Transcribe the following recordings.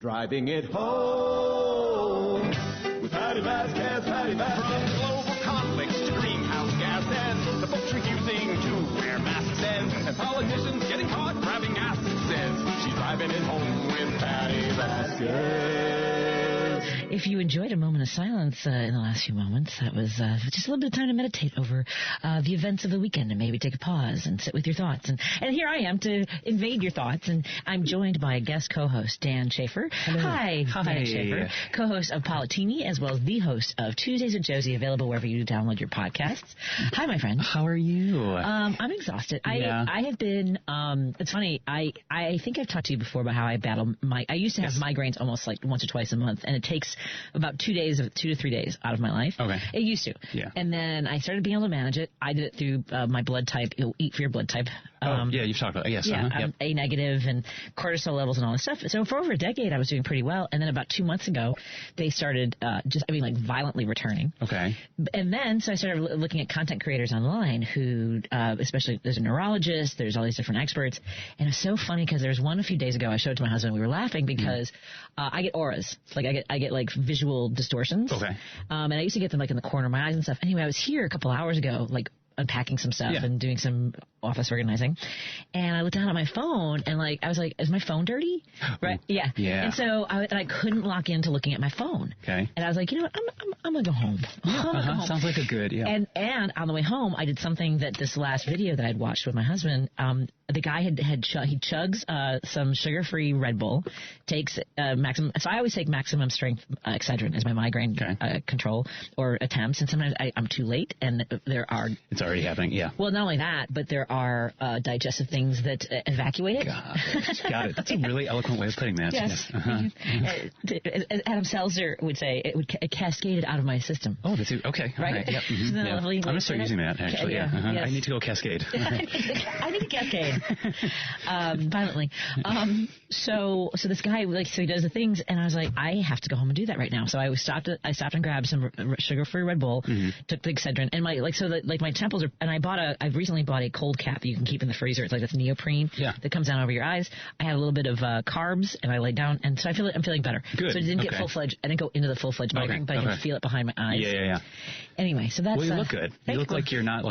Driving it home with Patti Vasquez, Patti Vasquez. From global conflicts to greenhouse gas and the folks refusing to wear masks and politicians getting caught grabbing asses. She's driving it home with Patti Vasquez. If you enjoyed a moment of silence in the last few moments, that was just a little bit of time to meditate over the events of the weekend and maybe take a pause and sit with your thoughts. And here I am to invade your thoughts, and I'm joined by a guest co-host, Dan Schaefer. Hello. Hi, Dan Schaefer, co-host of Politini, as well as the host of Tuesdays with Josie, available wherever you download your podcasts. Hi, my friend. How are you? I'm exhausted. I have been, it's funny, I think I've talked to you before about how I battle I used to have migraines almost like once or twice a month, and it takes about 2 to 3 days out of my life. Okay. It used to. Yeah. And then I started being able to manage it. I did it through my blood type. You'll eat for your blood type. Yeah, you've talked about it. Yes. Yeah, Yep. A negative and cortisol levels and all this stuff. So for over a decade, I was doing pretty well. And then about 2 months ago, they started violently returning. Okay. And then, so I started looking at content creators online who, especially there's a neurologist, there's all these different experts. And it's so funny because there's one a few days ago I showed to my husband. We were laughing because I get auras. Like I get like visual distortions. Okay. And I used to get them like in the corner of my eyes and stuff. Anyway, I was here a couple hours ago, like unpacking some stuff and doing some office organizing, and I looked down at my phone and I was like, is my phone dirty? Right? Yeah. And so I couldn't lock into looking at my phone. Okay. And I was like, you know what, I'm gonna go home. Sounds like a good And on the way home, I did something that this last video that I'd watched with my husband, the guy he chugs some sugar-free Red Bull, takes maximum. So I always take maximum strength Excedrin as my migraine control or attempts, and sometimes I'm too late, and it's already happening. Yeah. Well, not only that, but there are digestive things that evacuate it. Got it. That's a really eloquent way of putting that. Yes. Adam Seltzer would say it cascaded out of my system. Oh, that's it. Okay. Right? All right. Yep. Mm-hmm. I'm going to start using that, actually. Yes. I need to go cascade. I need to cascade. Violently. So this guy, so he does the things, and I was like, I have to go home and do that right now. So I stopped and grabbed some sugar-free Red Bull, took the Excedrin, and my temples are, and I've recently bought a cold cap that you can keep in the freezer. It's like this neoprene that comes down over your eyes. I had a little bit of carbs, and I laid down, and so I'm feeling better. Good. So it didn't get full-fledged, I didn't go into the full-fledged migraine, but I can feel it behind my eyes. Yeah. Anyway, so that's... Well, you look good. You look like you're not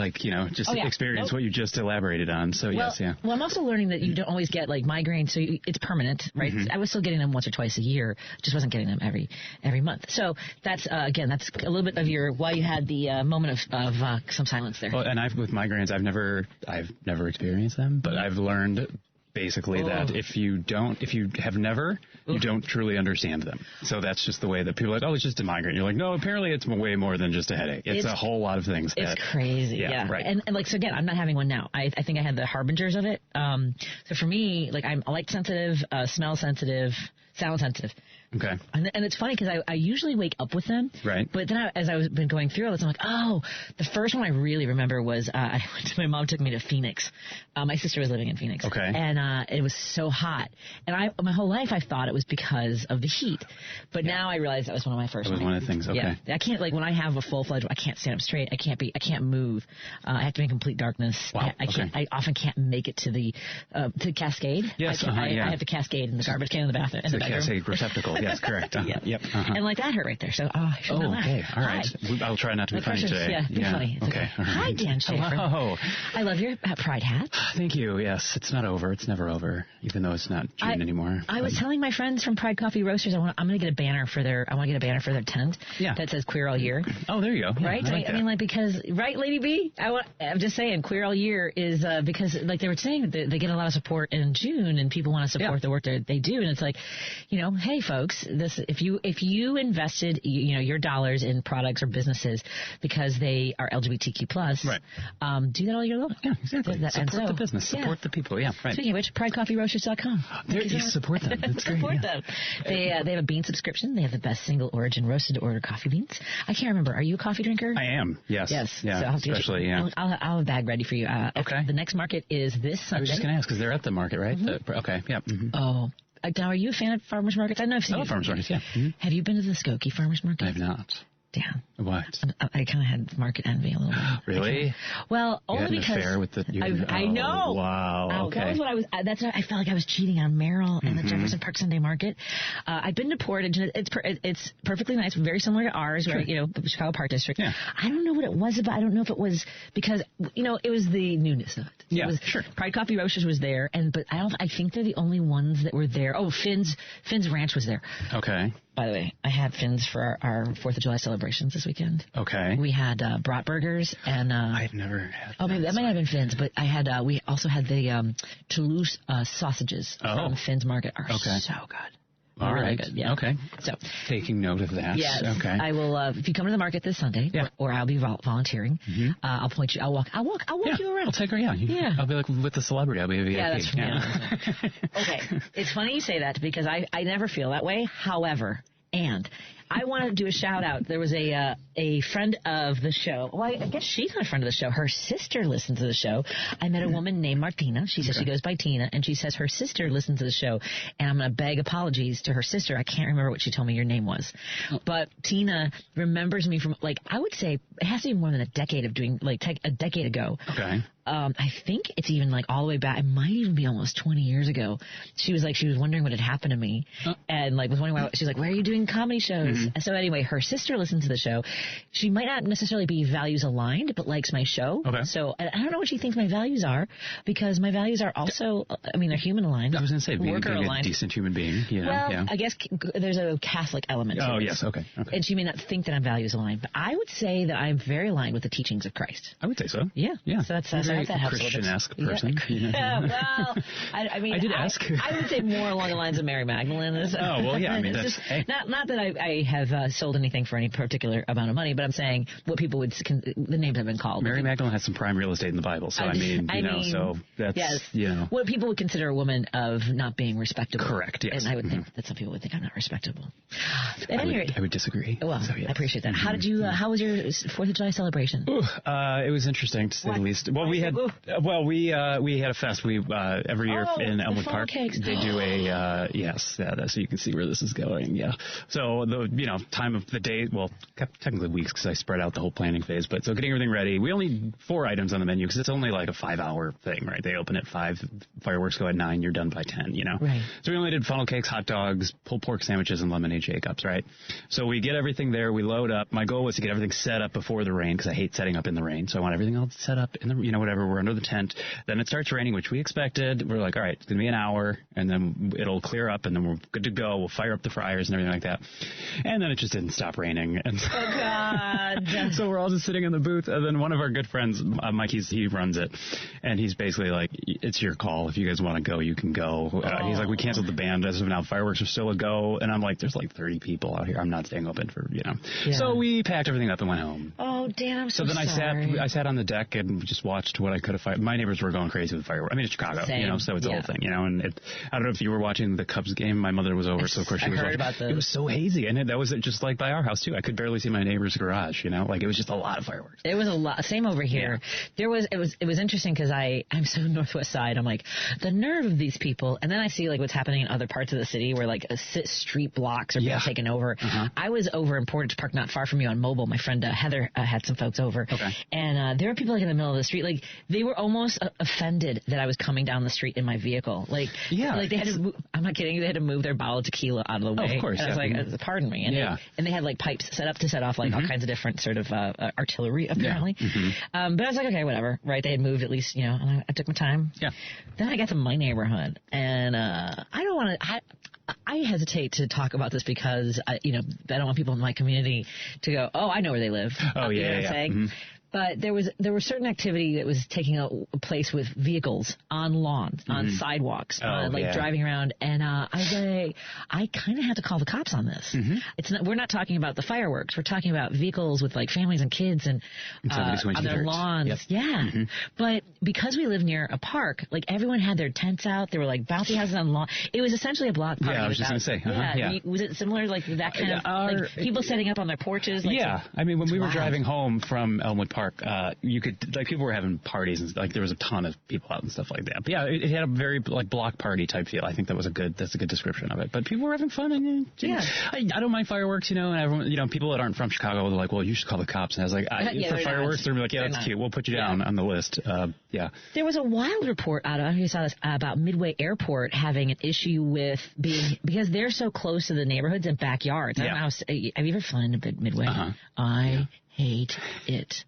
just experience what you just elaborated on. So well, yes, yeah. Well, I'm also learning that you don't always get migraines, so it's permanent, right? I was still getting them once or twice a year, just wasn't getting them every month. So that's again, that's a little bit of why you had the moment of some silence there. Well, and with migraines, I've never experienced them, but I've learned basically that if you have never, you don't truly understand them. So that's just the way that people are like, oh, it's just a migraine. You're like, no, apparently it's way more than just a headache. It's a whole lot of things. It's crazy. Yeah. Right. And so again, I'm not having one now. I think I had the harbingers of it. So for me, I'm light sensitive, smell sensitive, sound sensitive. Okay. And it's funny because I usually wake up with them. Right. But then as I was been going through all this, I'm like, oh, the first one I really remember was my mom took me to Phoenix. My sister was living in Phoenix. Okay. And it was so hot. And my whole life I thought it was because of the heat. But now I realize that was one of my first ones. That was one of the things, okay. Yeah. I can't, when I have a full-fledged, I can't stand up straight. I can't move. I have to be in complete darkness. Wow. I often can't make it to the Cascade. Yes. I have to Cascade in the garbage can in the bathroom. In the bedroom. Cascade receptacle. Yes, correct. Yep. And that hurt right there. So, I should know that. Okay. All right. I'll try not to be funny today. Yeah, be funny. It's okay. All right. Hi, Dan Schaefer. Hello. I love your Pride hat. Thank you. Yes, it's not over. It's never over, even though it's not June anymore. I was telling my friends from Pride Coffee Roasters, I'm going to get a banner for their tent that says Queer All Year. Oh, there you go. Right? I mean, because, right, Lady B? I'm just saying, Queer All Year is because, they were saying, they get a lot of support in June, and people want to support the work that they do, and it's like, hey, folks, if you invested, your dollars in products or businesses because they are LGBTQ+, right. Do that all year long. Yeah, exactly. Support the business. Support the people. Yeah, right. Speaking of which, PrideCoffeeRoasters.com. You support them. That's great. Support them. They have a bean subscription. They have the best single origin roasted to order coffee beans. I can't remember. Are you a coffee drinker? I am. Yes. Yes. Yeah. So I'll have a bag ready for you. Okay. The next market is this Sunday. I was just going to ask because they're at the market, right? Okay. Yeah. Mm-hmm. Oh. Now, are you a fan of farmers markets? I know I've seen farmers markets, yeah. Have you been to the Skokie farmers market? I have not. Dan. What? I kind of had market envy a little bit. Really? Well, you only had an because affair with I know. Wow. Okay. That was what I was. That's what I felt like I was cheating on Merrill and the Jefferson Park Sunday Market. I've been to Portage. It's perfectly nice, very similar to ours, right? You know, Chicago Park District. Yeah. I don't know what it was about. I don't know if it was because it was the newness of it. Yeah, it was, sure. Pride Coffee Roasters was there, but I think they're the only ones that were there. Oh, Finn's Ranch was there. Okay. By the way, I had Finn's for our 4th of July celebrations this weekend. Okay. We had brat burgers and. I've never had. Oh, maybe that might not have been Finn's, but I had. We also had the Toulouse sausages from Finn's Market. Are so good. All really right. Good, yeah. Okay. So taking note of that. Yes. Okay. I will. If you come to the market this Sunday, or I'll be volunteering. I'll point you. I'll walk you around. I'll take her. Yeah. I'll be like with the celebrity. I'll be a VIP. Yeah, that's right. Okay. It's funny you say that because I never feel that way. However, I want to do a shout out. There was a friend of the show. Well, I guess she's not a friend of the show. Her sister listens to the show. I met a woman named Martina. She says she goes by Tina, and she says her sister listens to the show. And I'm going to beg apologies to her sister. I can't remember what she told me your name was, but Tina remembers me from I would say it has to be more than a decade of doing a decade ago. Okay. I think it's even all the way back. It might even be almost 20 years ago. She was wondering what had happened to me, and was wondering why. She's like, "Where are you doing comedy shows?" And so anyway, her sister listens to the show. She might not necessarily be values aligned, but likes my show. Okay. So I don't know what she thinks my values are, because my values are also, they're human aligned. I was going to say, being aligned. A decent human being. I guess there's a Catholic element to it. Oh, yes. Okay. And she may not think that I'm values aligned, but I would say that I'm very aligned with the teachings of Christ. I would say so. Yeah. So that's I hope that helps. Christian-esque person. Yeah. Well, I mean, I did ask. I would say more along the lines of Mary Magdalene. Oh, well, yeah. I mean, that's just, not that I have sold anything for any particular amount of money, but I'm saying what people would, the names have been called. Mary Magdalene has some prime real estate in the Bible, so so that's, what people would consider a woman of not being respectable. Correct, yes. And I would think that some people would think I'm not respectable. I would disagree. Well, so, yes. I appreciate that. How did you, how was your 4th of July celebration? It was interesting, to say the least. Well, we had a fest. We every year in Elmwood Park, cakes. They do a so you can see where this is going. Yeah. So the time of the day, well, technically weeks because I spread out the whole planning phase. But so getting everything ready, we only 4 items on the menu because it's only like a 5-hour thing, right? They open at 5, fireworks go at 9, you're done by 10. Right. So we only did funnel cakes, hot dogs, pulled pork sandwiches, and lemonade shake-ups, right? So we get everything there, we load up. My goal was to get everything set up before the rain because I hate setting up in the rain. So I want everything all set up in the whatever. We're under the tent. Then it starts raining, which we expected. We're like, all right, it's going to be an hour, and then it'll clear up, and then we're good to go. We'll fire up the fryers and everything like that. And then it just didn't stop raining. And oh, God. So we're all just sitting in the booth, and then one of our good friends, Mike, he runs it, and he's basically like, it's your call. If you guys want to go, you can go. He's like, we canceled the band. As of now, fireworks are still a go. And I'm like, there's like 30 people out here. I'm not staying open for, Yeah. So we packed everything up and went home. Oh, Dan, I'm so then sorry. I sat on the deck and just watched what I could have. My neighbors were going crazy with fireworks. I mean, it's Chicago, Same. So it's the whole thing, and I don't know if you were watching the Cubs game. My mother was over, so of course she was watching. It was so hazy, and that was just like by our house too. I could barely see my neighbor's garage, Like it was just a lot of fireworks. It was a lot. Same over here. Yeah. It was interesting because I'm so northwest side. I'm like, the nerve of these people. And then I see what's happening in other parts of the city where street blocks are being taken over. I was over in Portage Park, not far from you on Mobile. My friend Heather had some folks over. Okay. And there were people in the middle of the street. They were almost offended that I was coming down the street in my vehicle. They had to, I'm not kidding you, they had to move their bottle of tequila out of the way. Oh, of course. And I was like, pardon me. And they had pipes set up to set off all kinds of different sort of artillery, apparently. Yeah. But I was like, okay, whatever. Right. They had moved at least, and I took my time. Yeah. Then I got to my neighborhood, and I don't want to. I hesitate to talk about this because I don't want people in my community to go, oh, I know where they live. Oh, you know what I'm saying? But there was certain activity that was taking a place with vehicles on lawns, on sidewalks, driving around, and I kind of had to call the cops on this. We're not talking about the fireworks. We're talking about vehicles with families and kids and on their lawns. Yep. Yeah, but because we live near a park, everyone had their tents out. There were bouncy houses on the lawn. It was essentially a block party. Yeah, I was just going to say. Was it similar that kind of people setting up on their porches? I mean, when we were driving home from Elmwood Park, park, you could, like, people were having parties and, like, there was a ton of people out and stuff like that. But yeah, it had a very, like, block party type feel. I think that's a good description of it. But people were having fun, and I don't mind fireworks, and everyone, people that aren't from Chicago are like, well, you should call the cops. And I was like, for fireworks, they're like, that's cute. We'll put you down on the list. There was a wild report out of, you saw this, about Midway Airport having an issue with because they're so close to the neighborhoods and backyards. I don't know how, have you ever flown into Midway? I hate it.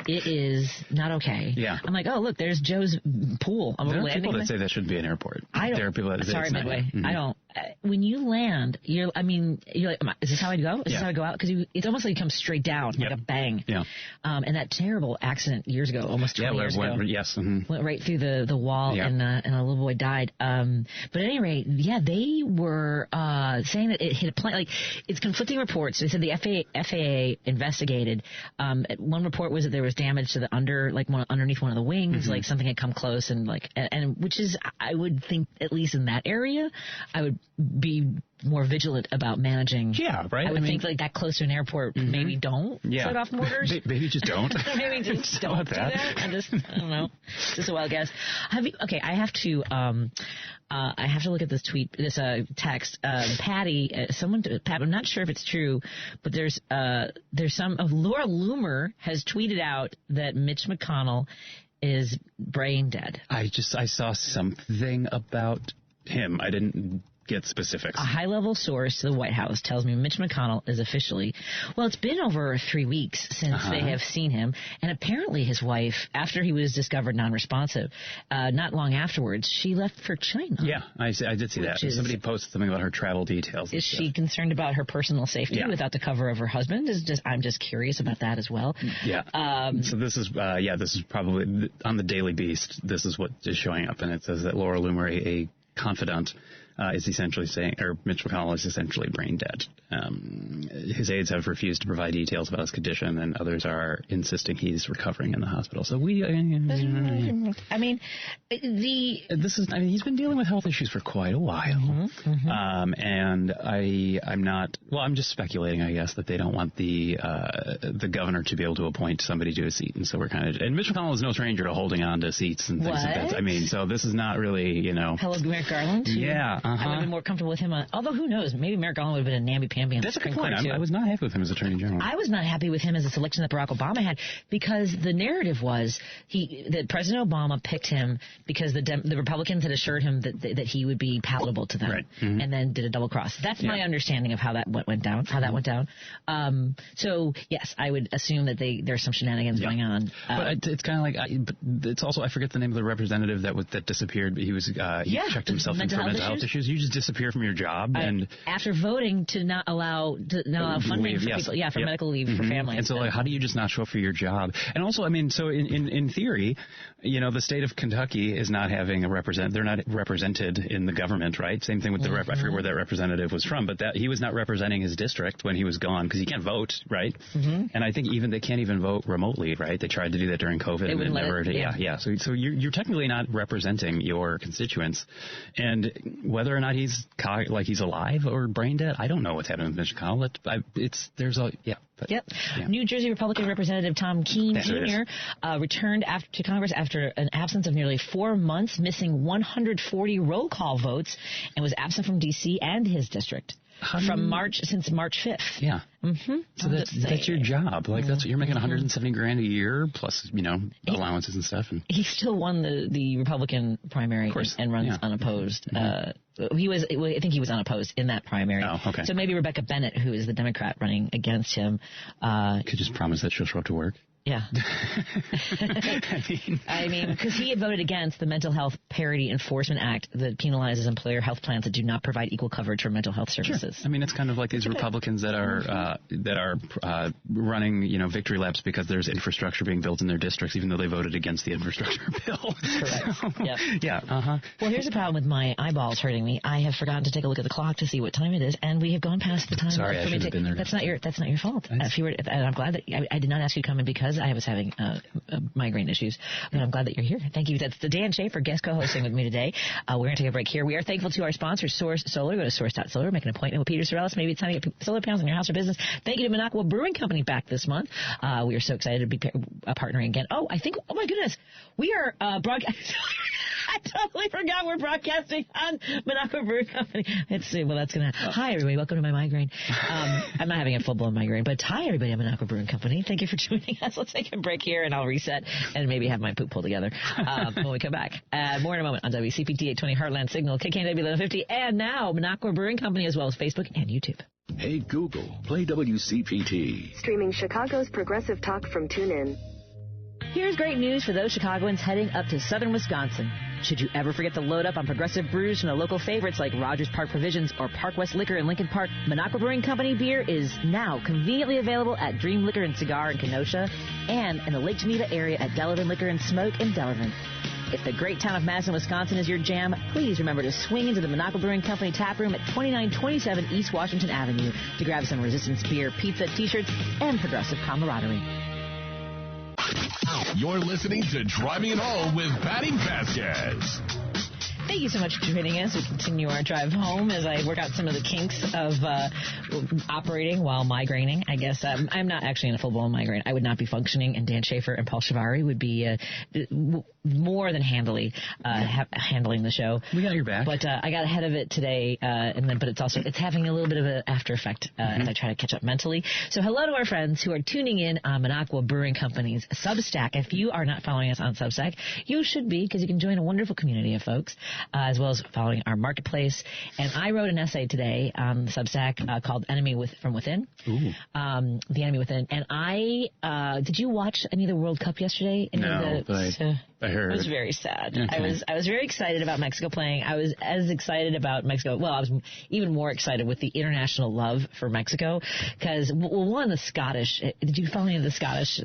It is not okay. Yeah. I'm like, oh, look, there's Joe's pool. There are people that say that shouldn't be an airport. There are people that say it's Midway. Mm-hmm. I don't. When you land, you're like, is this how I go? Is this how I go out? Because it's almost like you come straight down, like a bang. Yeah. And that terrible accident years ago, almost 20 years ago. Went right through the wall, and a little boy died. But at any rate, they were saying that it hit a plane. Like, it's conflicting reports. They said the FAA investigated. One report was that there was damage to the underneath one of the wings, like something had come close, and which is, I would think, at least in that area, I would be more vigilant about managing. Yeah, right. I would think, like, that close to an airport, maybe don't set off mortars. Maybe just don't. Maybe just don't do that. I don't know. Just a wild guess. I have to look at this tweet, this text. Patti, Pat, I'm not sure if it's true, but there's Laura Loomer has tweeted out that Mitch McConnell is brain dead. I saw something about him. I didn't get specifics. A high-level source to the White House tells me Mitch McConnell is officially, it's been over 3 weeks since they have seen him, and apparently his wife, after he was discovered non-responsive, not long afterwards, she left for China. Yeah, I did see that. Somebody posted something about her travel details. Is she concerned about her personal safety without the cover of her husband? I'm just curious about that as well. Yeah. So this is probably on the Daily Beast. This is what is showing up, and it says that Laura Loomer, a confidant, is essentially saying, or Mitch McConnell is essentially brain dead. His aides have refused to provide details about his condition, and others are insisting he's recovering in the hospital. So he's been dealing with health issues for quite a while. And I'm just speculating, I guess, that they don't want the governor to be able to appoint somebody to a seat. And so and Mitch McConnell is no stranger to holding on to seats and things like that. So this is not really, Hello, Merrick Garland? Yeah. I would have been more comfortable with him. Although, who knows? Maybe Merrick Garland would have been a namby-pamby on the Supreme Court, too. I was not happy with him as Attorney General. I was not happy with him as a selection that Barack Obama had, because the narrative was that President Obama picked him because the Republicans had assured him that he would be palatable to them, and then did a double cross. That's my understanding of how that went down. So yes, I would assume that there's some shenanigans going on. But it's kind of like, but it's also, I forget the name of the representative that disappeared. But he checked himself in for mental health issues. You just disappear from your job, and after voting to not allow funding for people, for medical leave for families. And so, how do you just not show up for your job? And also, so in theory, the state of Kentucky is not having they're not represented in the government, right? Same thing with I forget where that representative was from, but that he was not representing his district when he was gone, because he can't vote, right? And I think they can't even vote remotely, right? They tried to do that during COVID, and it never did. So you're technically not representing your constituents, and whether or not he's alive or brain dead, I don't know what's happening with Mitch McConnell. New Jersey Republican Representative Tom Keene Jr. Returned to Congress after an absence of nearly 4 months, missing 140 roll call votes, and was absent from D.C. and his district since March 5th. Yeah. So that's your job. Like, that's what you're making, $170,000 a year plus, allowances and stuff. And he still won the Republican primary and runs unopposed. I think he was unopposed in that primary. Oh, okay. So maybe Rebecca Bennett, who is the Democrat running against him, could just promise that she'll show up to work. Yeah. Because he had voted against the Mental Health Parity Enforcement Act that penalizes employer health plans that do not provide equal coverage for mental health services. Sure. It's kind of like these Republicans that are running, victory laps because there's infrastructure being built in their districts, even though they voted against the infrastructure bill. Correct. Well, here's the problem with my eyeballs hurting me. I have forgotten to take a look at the clock to see what time it is, and we have gone past the time. Sorry, I should have been there. That's not your fault. And I'm glad that I did not ask you to come in because because I was having migraine issues. But I'm glad that you're here. Thank you. That's the Dan Schaefer guest co-hosting with me today. We're going to take a break here. We are thankful to our sponsor, Source Solar. Go to source.solar, make an appointment with Peter Sorellis. Maybe it's time to get solar panels in your house or business. Thank you to Minocqua Brewing Company back this month. We are so excited to be partnering again. Oh my goodness. We are broadcasting. I totally forgot we're broadcasting on Minocqua Brewing Company. That's going to... Hi, everybody. Welcome to my migraine. I'm not having a full-blown migraine, but hi, everybody. I'm Minocqua Brewing Company. Thank you for joining us. Let's take a break here, and I'll reset and maybe have my poop pulled together when we come back. More in a moment on WCPT 820 Heartland Signal, KKNW 1150, and now Minocqua Brewing Company, as well as Facebook and YouTube. Hey, Google, play WCPT. Streaming Chicago's progressive talk from TuneIn. Here's great news for those Chicagoans heading up to southern Wisconsin. Should you ever forget to load up on progressive brews from the local favorites like Rogers Park Provisions or Park West Liquor in Lincoln Park, Minocqua Brewing Company beer is now conveniently available at Dream Liquor and Cigar in Kenosha and in the Lake Geneva area at Delavan Liquor and Smoke in Delavan. If the great town of Madison, Wisconsin is your jam, please remember to swing into the Minocqua Brewing Company tap room at 2927 East Washington Avenue to grab some Resistance beer, pizza, t-shirts, and progressive camaraderie. You're listening to Driving It Home with Patti Vasquez. Thank you so much for joining us. We continue our drive home as I work out some of the kinks of operating while migraining. I guess I'm not actually in a full-blown migraine. I would not be functioning, and Dan Schaefer and Paul Shivari would be more than handily handling the show. We got your back. But I got ahead of it today, but it's having a little bit of an after effect as I try to catch up mentally. So hello to our friends who are tuning in on Minocqua Brewing Company's Substack. If you are not following us on Substack, you should be, because you can join a wonderful community of folks, as well as following our marketplace. And I wrote an essay today on Substack called Enemy from Within. Ooh. The Enemy Within. And did you watch any of the World Cup yesterday? No, but I heard. It was very sad. Okay. I was very excited about Mexico playing. I was as excited about Mexico. Well, I was even more excited with the international love for Mexico because, one, the Scottish. Did you follow any of the Scottish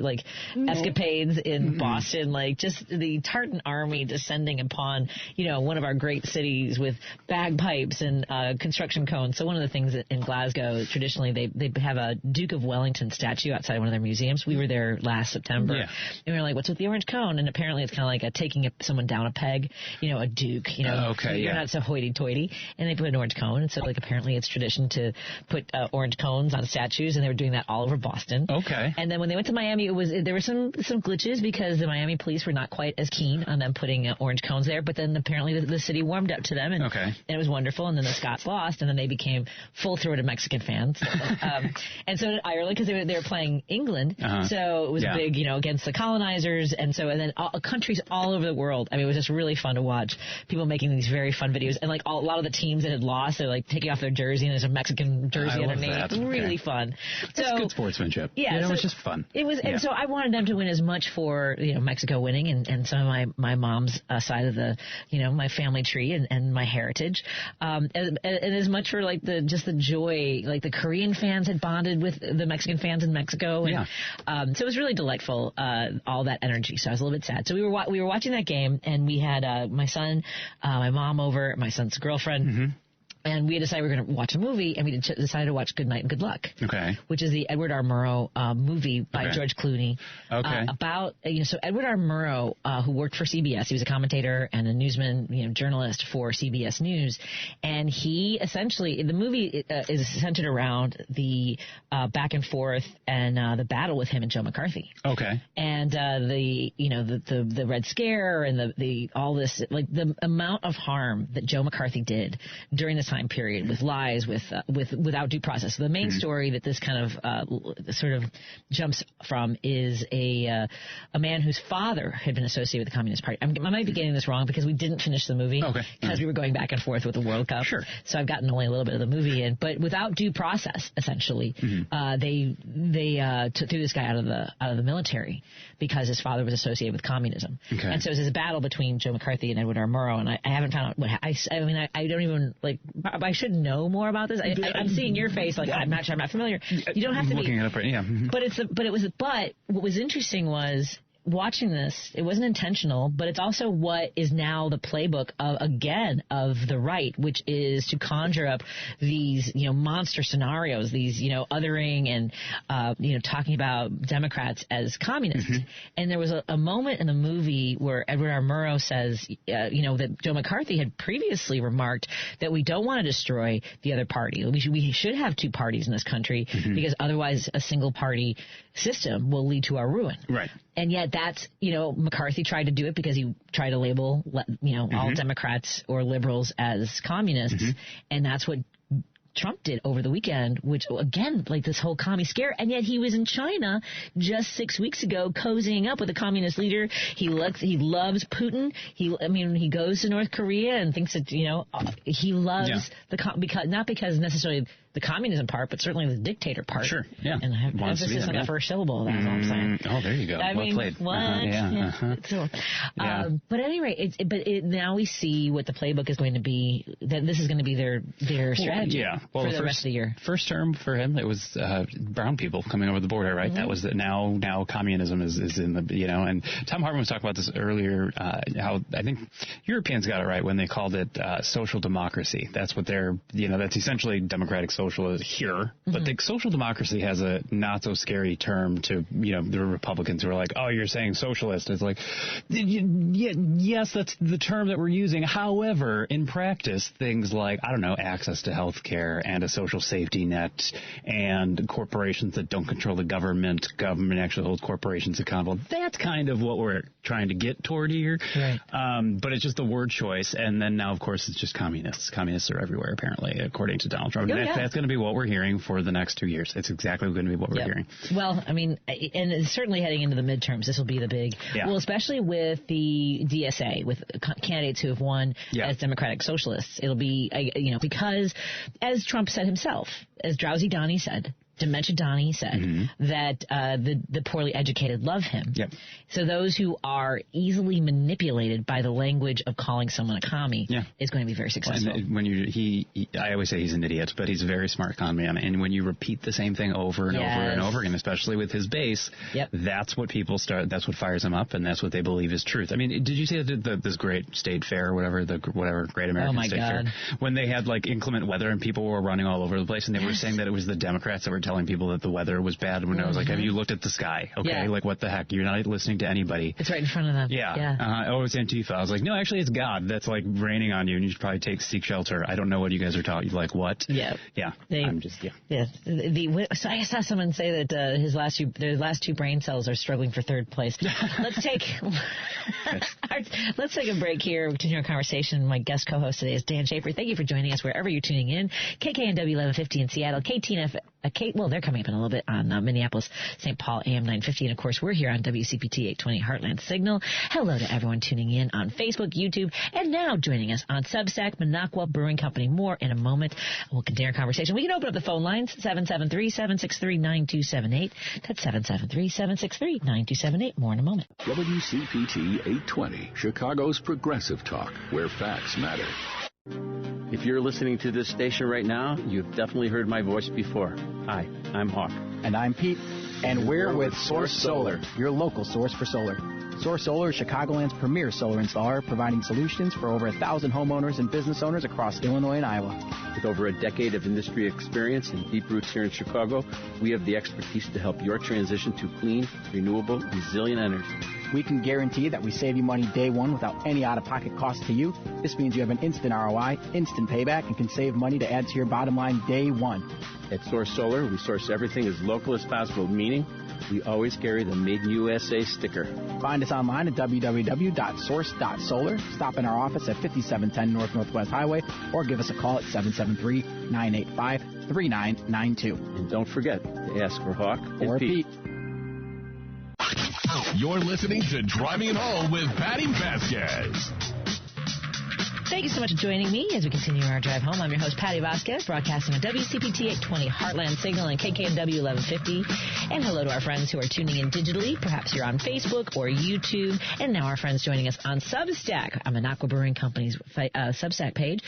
escapades in Boston? Like just the tartan army descending upon one of our great cities with bagpipes and construction cones. So one of the things in Glasgow, traditionally they have a Duke of Wellington statue outside one of their museums. We were there last September, and we were like, "What's with the orange cone?" And apparently it's kind of like taking someone down a peg, a duke, you're not so hoity-toity, and they put an orange cone, and so apparently it's tradition to put orange cones on statues, and they were doing that all over Boston. Okay. And then when they went to Miami, there were some glitches because the Miami police were not quite as keen on them putting orange cones there, but then apparently the city warmed up to them, and it was wonderful, and then the Scots lost, and then they became full-throated Mexican fans, and so did Ireland because they were playing England, so it was a big, against the colonizers, and then countries all over the world. I mean, it was just really fun to watch people making these very fun videos, and a lot of the teams that had lost, they're taking off their jersey, and there's a Mexican jersey underneath. It's really fun. It's good sportsmanship. Yeah, it was just fun. It was, and so I wanted them to win as much for Mexico winning, and some of my mom's side of the my family tree and my heritage, and as much for just the joy. The Korean fans had bonded with the Mexican fans in Mexico, and so it was really delightful. All that energy. So I was a little bit sad. So we were watching that game, and we had my son, my mom over, my son's girlfriend. And we decided we were going to watch a movie, and we decided to watch Good Night and Good Luck, which is the Edward R. Murrow movie by George Clooney. About, so Edward R. Murrow, who worked for CBS, he was a commentator and a newsman, journalist for CBS News, and he essentially, the movie is centered around the back and forth and the battle with him and Joe McCarthy. And the Red Scare and the all this, the amount of harm that Joe McCarthy did during this time period with lies, without due process. So the main story that this kind of sort of jumps from is a man whose father had been associated with the Communist Party. I might be getting this wrong because we didn't finish the movie because we were going back and forth with the World Cup. So I've gotten only a little bit of the movie in, but without due process, essentially, they threw this guy out of the military because his father was associated with communism. And so it was this battle between Joe McCarthy and Edward R. Murrow, and I haven't found out what I don't even I should know more about this. I'm seeing your face I'm not sure, I'm not familiar. You don't have to looking be. It up right, But what was interesting was watching this, it wasn't intentional, but it's also what is now the playbook of the right, which is to conjure up these, monster scenarios, these, othering and, talking about Democrats as communists. Mm-hmm. And there was a moment in the movie where Edward R. Murrow says, that Joe McCarthy had previously remarked that we don't want to destroy the other party. We should have two parties in this country because otherwise a single party system will lead to our ruin. Right. And yet that's, McCarthy tried to do it because he tried to label, all Democrats or liberals as communists. Mm-hmm. And that's what Trump did over the weekend, which, again, like this whole commie scare. And yet he was in China just 6 weeks ago cozying up with a communist leader. He loves Putin. He goes to North Korea and thinks that, he loves because necessarily the communism part, but certainly the dictator part. Sure, yeah. And I have emphasis on the first syllable. That's all I'm saying. Oh, there you go. Well played. What? So, but at any rate, now we see what the playbook is going to be. That this is going to be their strategy for the rest of the year. First term for him, it was brown people coming over the border, right? Mm-hmm. That was now communism is in the and Tom Hartman was talking about this earlier. How I think Europeans got it right when they called it social democracy. That's what that's essentially democratic socialism here, but the social democracy has a not so scary term to the Republicans who are like, oh, you're saying socialist. It's like, yes, that's the term that we're using. However, in practice, things like access to health care and a social safety net and corporations that don't control the government actually holds corporations accountable. That's kind of what we're trying to get toward here. Right. But it's just a word choice, and then now of course it's just communists. Communists are everywhere apparently, according to Donald Trump. That's going to be what we're hearing for the next 2 years. It's exactly going to be what we're hearing. Well, and certainly heading into the midterms, this will be the big, especially with the DSA, with candidates who have won as Democratic Socialists. It'll be, because as Trump said himself, as Drowsy Donnie said, Dementia Donnie said that the poorly educated love him. Yep. So those who are easily manipulated by the language of calling someone a commie is going to be very successful. And I always say he's an idiot, but he's a very smart con man. And when you repeat the same thing over and over and over again, especially with his base, that's what people start. That's what fires them up, and that's what they believe is truth. Did you see this great state fair, or whatever Great American State Fair, when they had like inclement weather and people were running all over the place, and they were saying that it was the Democrats that were telling people that the weather was bad, when I was like, have you looked at the sky? Okay, like what the heck? You're not listening to anybody. It's right in front of them. It's Antifa. I was like, no, actually it's God that's like raining on you, and you should probably seek shelter. I don't know what you guys are talking. Like what? So I saw someone say that their last two brain cells are struggling for third place. Let's take a break here. We continue our conversation. My guest co-host today is Dan Schaefer. Thank you for joining us wherever you're tuning in. KKNW 1150 in Seattle, they're coming up in a little bit on Minneapolis, St. Paul, AM 950. And, of course, we're here on WCPT 820 Heartland Signal. Hello to everyone tuning in on Facebook, YouTube, and now joining us on Substack, Minocqua Brewing Company. More in a moment. We'll continue our conversation. We can open up the phone lines, 773-763-9278. That's 773-763-9278. More in a moment. WCPT 820, Chicago's progressive talk, where facts matter. If you're listening to this station right now, you've definitely heard my voice before. Hi, I'm Hawk. And I'm Pete. And we're with Source Solar, your local source for solar. Source Solar is Chicagoland's premier solar installer, providing solutions for over 1,000 homeowners and business owners across Illinois and Iowa. With over a decade of industry experience and deep roots here in Chicago, we have the expertise to help your transition to clean, renewable, resilient energy. We can guarantee that we save you money day one without any out-of-pocket cost to you. This means you have an instant ROI, instant payback, and can save money to add to your bottom line day one. At Source Solar, we source everything as local as possible, meaning we always carry the Made in USA sticker. Find us online at www.source.solar. Stop in our office at 5710 Northwest Highway, or give us a call at 773-985-3992. And don't forget to ask for Hawk or Pete. You're listening to Driving It Home with Patti Vasquez. Thank you so much for joining me as we continue our drive home. I'm your host, Patti Vasquez, broadcasting on WCPT 820 Heartland Signal and KKNW 1150. And hello to our friends who are tuning in digitally. Perhaps you're on Facebook or YouTube. And now our friends joining us on Substack. I'm Minocqua Brewing Company's Substack page.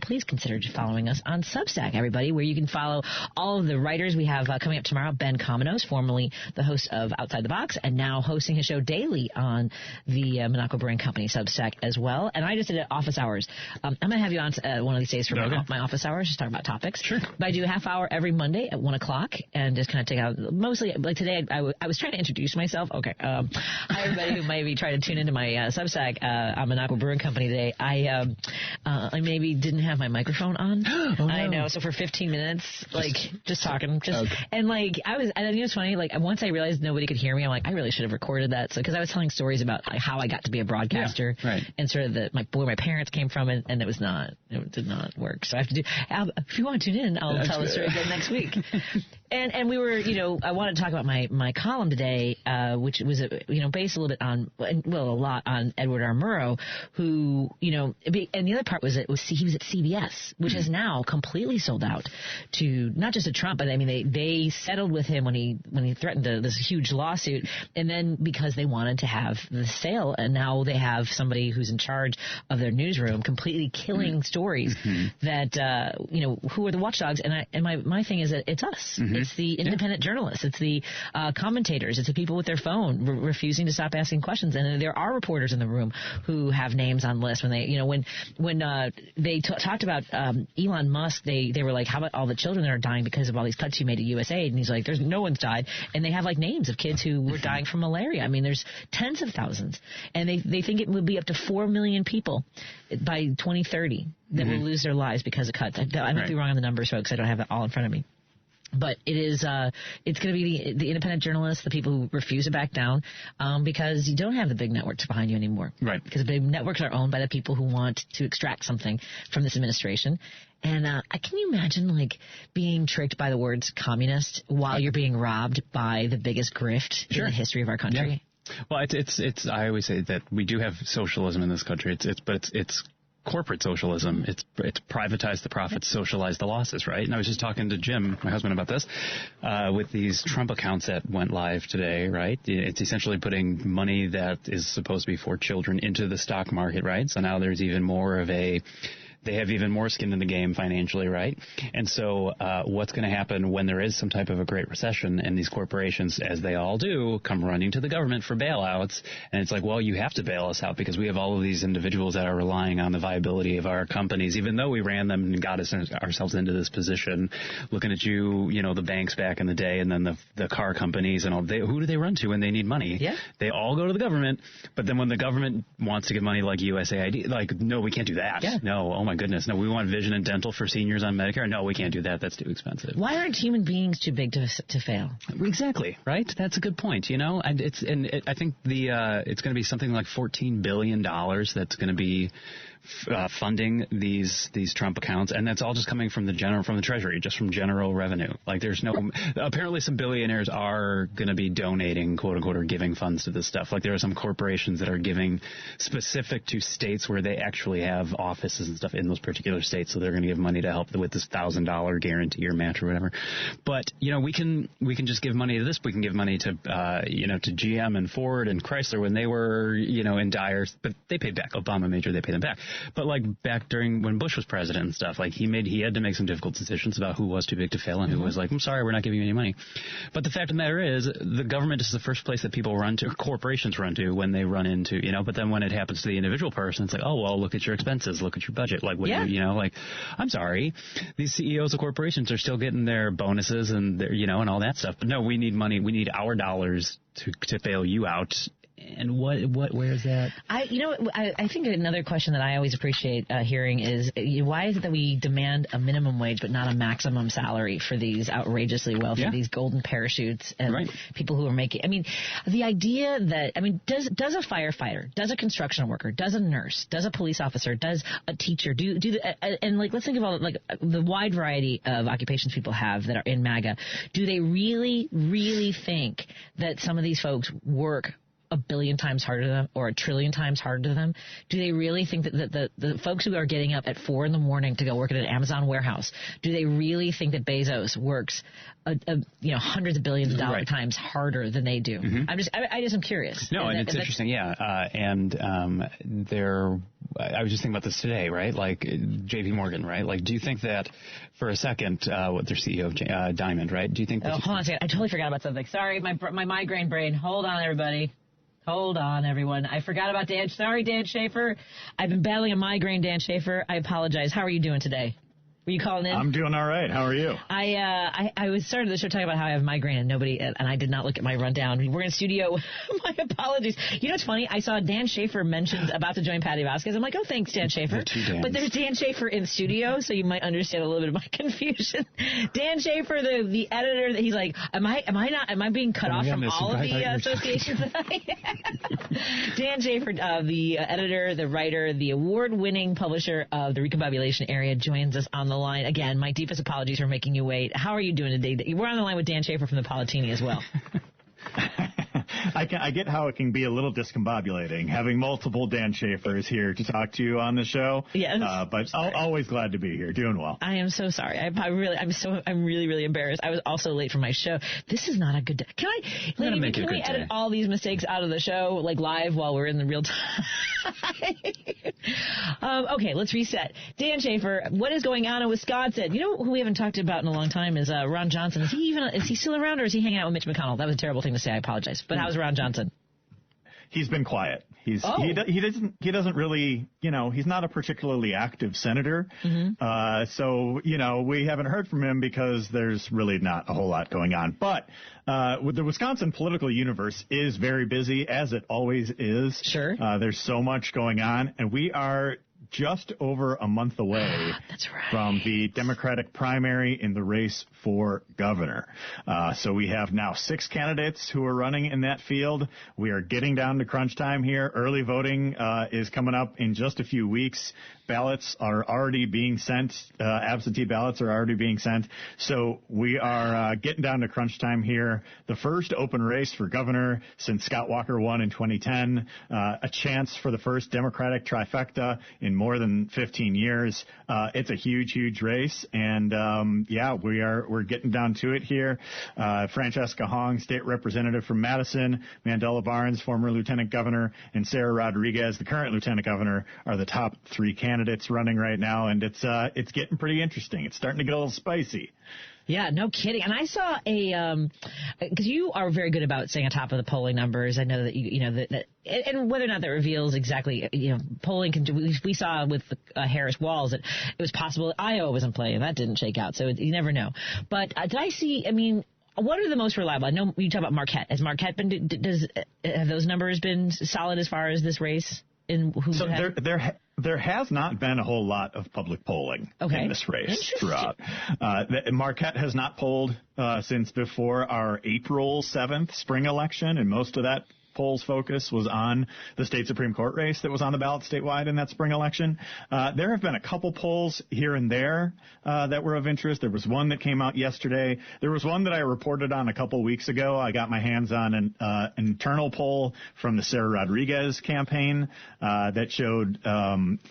Please consider following us on Substack, everybody, where you can follow all of the writers we have coming up tomorrow. Ben Cominos, formerly the host of Outside the Box, and now hosting his show daily on the Minocqua Brewing Company Substack as well. And I just did office hours. I'm going to have you on one of these days for my office hours, just talk about topics. Sure. But I do a half hour every Monday at 1 o'clock and just kind of take out, mostly, like today, I was trying to introduce myself. Okay. Hi, everybody who might be trying to tune into my Substack on Minocqua Brewing Company today. I maybe didn't have my microphone on. Oh, no. I know. So for 15 minutes, just talking. And and it's funny, once I realized nobody could hear me, I'm like, I really should have recorded that. So, because I was telling stories about how I got to be a broadcaster and sort of where my parents came from, and it did not work. So I have to if you want to tune in, I'll tell the story again next week. And we were, I wanted to talk about my column today, which was, based a little bit on, a lot on Edward R. Murrow, who, and the other part was he was at CBS, which is now completely sold out to not just to Trump, but I mean, they settled with him when he threatened this huge lawsuit, and then because they wanted to have the sale, and now they have somebody who's in charge of their newsroom completely killing stories that, who are the watchdogs, and my thing is that it's us. It's the independent journalists. It's the commentators. It's the people with their phone refusing to stop asking questions. And there are reporters in the room who have names on lists. When they, when they talked about Elon Musk, they were like, how about all the children that are dying because of all these cuts you made to USAID? And he's like, there's no one's died. And they have names of kids who were dying from malaria. I mean, there's tens of thousands. And they think it will be up to 4 million people by 2030 that will lose their lives because of cuts. I might be wrong on the numbers, folks. I don't have that all in front of me. But it is, it's going to be the independent journalists, the people who refuse to back down, because you don't have the big networks behind you anymore. Right. Because the big networks are owned by the people who want to extract something from this administration. And can you imagine, being tricked by the words communist while you're being robbed by the biggest grift in the history of our country? Yeah. Well, it's. I always say that we do have socialism in this country. It's corporate socialism. It's privatize the profits, socialize the losses, right? And I was just talking to Jim, my husband, about this with these Trump accounts that went live today, right? It's essentially putting money that is supposed to be for children into the stock market, right? So now there's even more of they have even more skin in the game financially, right? And so what's going to happen when there is some type of a great recession and these corporations, as they all do, come running to the government for bailouts? And it's like, well, you have to bail us out because we have all of these individuals that are relying on the viability of our companies, even though we ran them and got ourselves into this position. Looking at you, the banks back in the day, and then the car companies and all. Who do they run to when they need money? Yeah. They all go to the government. But then when the government wants to give money like USAID, no, we can't do that. Yeah. No, oh my goodness. No, we want vision and dental for seniors on Medicare. No, we can't do that. That's too expensive. Why aren't human beings too big to fail? Exactly. Right. That's a good point. And I think it's going to be something like $14 billion that's going to be funding these Trump accounts, and that's all just coming from the Treasury, just from general revenue. There's no apparently some billionaires are going to be donating, quote unquote, or giving funds to this stuff. There are some corporations that are giving specific to states where they actually have offices and stuff in those particular states, so they're going to give money to help with this $1,000 guarantee or match or whatever. But we can just give money to this. We can give money to to GM and Ford and Chrysler when they were in dire, but they paid back. Obama made sure they paid them back. But back during when Bush was president and stuff, he had to make some difficult decisions about who was too big to fail and who was I'm sorry, we're not giving you any money. But the fact of the matter is, the government is the first place that people run to, corporations run to when they run into, but then when it happens to the individual person, it's oh, well, look at your expenses, look at your budget. I'm sorry, these CEOs of corporations are still getting their bonuses and their, and all that stuff. But no, we need money. We need our dollars to bail you out. And where is that? I think another question that I always appreciate hearing is why is it that we demand a minimum wage but not a maximum salary for these outrageously wealthy, these golden parachutes and people who are making, the idea that, does a firefighter, does a construction worker, does a nurse, does a police officer, does a teacher, let's think of all the wide variety of occupations people have that are in MAGA. Do they really, really think that some of these folks work a billion times harder to them or a trillion times harder to them, do they really think that the folks who are getting up at 4 a.m. to go work at an Amazon warehouse, do they really think that Bezos works hundreds of billions of dollars times harder than they do? Mm-hmm. I just am curious. No, and it's interesting, yeah. I was just thinking about this today, right? Like J.P. Morgan, right? Like, do you think that for a second, what their CEO Diamond, right? Do you think? Hold on a second. I totally forgot about something. Sorry, my migraine brain. Hold on, everybody. Hold on, everyone. I forgot about Dan. Sorry, Dan Schaefer. I've been battling a migraine, Dan Schaefer. I apologize. How are you doing today? Were you calling in? I'm doing all right. How are you? I was starting the show talking about how I have migraine and I did not look at my rundown. We're in studio. My apologies. You know what's funny? I saw Dan Schaefer mentioned about to join Patti Vasquez. I'm like, oh, thanks, Dan Schaefer. But there's Dan Schaefer in studio, so you might understand a little bit of my confusion. Dan Schaefer, the editor, he's like, am I being cut off from all of the associations that I have? Dan Schaefer, the editor, the writer, the award-winning publisher of the Recombobulation Area, joins us on the line. Again, my deepest apologies for making you wait. How are you doing today? We're on the line with Dan Schaefer from the Politini as well. I get how it can be a little discombobulating having multiple Dan Schaefers here to talk to you on the show. Yes. But always glad to be here. Doing well. I am so sorry. I'm really, really embarrassed. I was also late for my show. This is not a good day. Can we edit all these mistakes out of the show, like live while we're in the real time? Okay, let's reset. Dan Schaefer, what is going on in Wisconsin? You know who we haven't talked about in a long time is Ron Johnson. Is he still around, or is he hanging out with Mitch McConnell? That was a terrible thing to say. I apologize. But how's Ron Johnson? He's been quiet. He doesn't really, he's not a particularly active senator. Mm-hmm. So we haven't heard from him because there's really not a whole lot going on. But with the Wisconsin political universe is very busy, as it always is. Sure. There's so much going on, and we are just over a month away from the Democratic primary in the race for governor. So we have now 6 candidates who are running in that field. We are getting down to crunch time here. Early voting is coming up in just a few weeks. Ballots are already being sent. Absentee ballots are already being sent. So we are getting down to crunch time here. The first open race for governor since Scott Walker won in 2010. A chance for the first Democratic trifecta in more than 15 years. It's a huge race. And we're getting down to it here. Francesca Hong, state representative from Madison, Mandela Barnes, former lieutenant governor, and Sarah Rodriguez, the current lieutenant governor, are the top 3 candidates running right now, and it's getting pretty interesting. It's starting to get a little spicy. Yeah, no kidding. And I saw because you are very good about staying on top of the polling numbers. I know that and whether or not that reveals exactly, polling we saw with Harris Walls that it was possible that Iowa was in play, and that didn't shake out. So you never know. But did I see? I mean, what are the most reliable? I know you talk about Marquette. Has Marquette have those numbers been solid as far as this race? There has not been a whole lot of public polling in this race throughout. Marquette has not polled since before our April 7th spring election, and most of that poll's focus was on the state Supreme Court race that was on the ballot statewide in that spring election. There have been a couple polls here and there that were of interest. There was one that came out yesterday. There was one that I reported on a couple weeks ago. I got my hands on an internal poll from the Sarah Rodriguez campaign that showed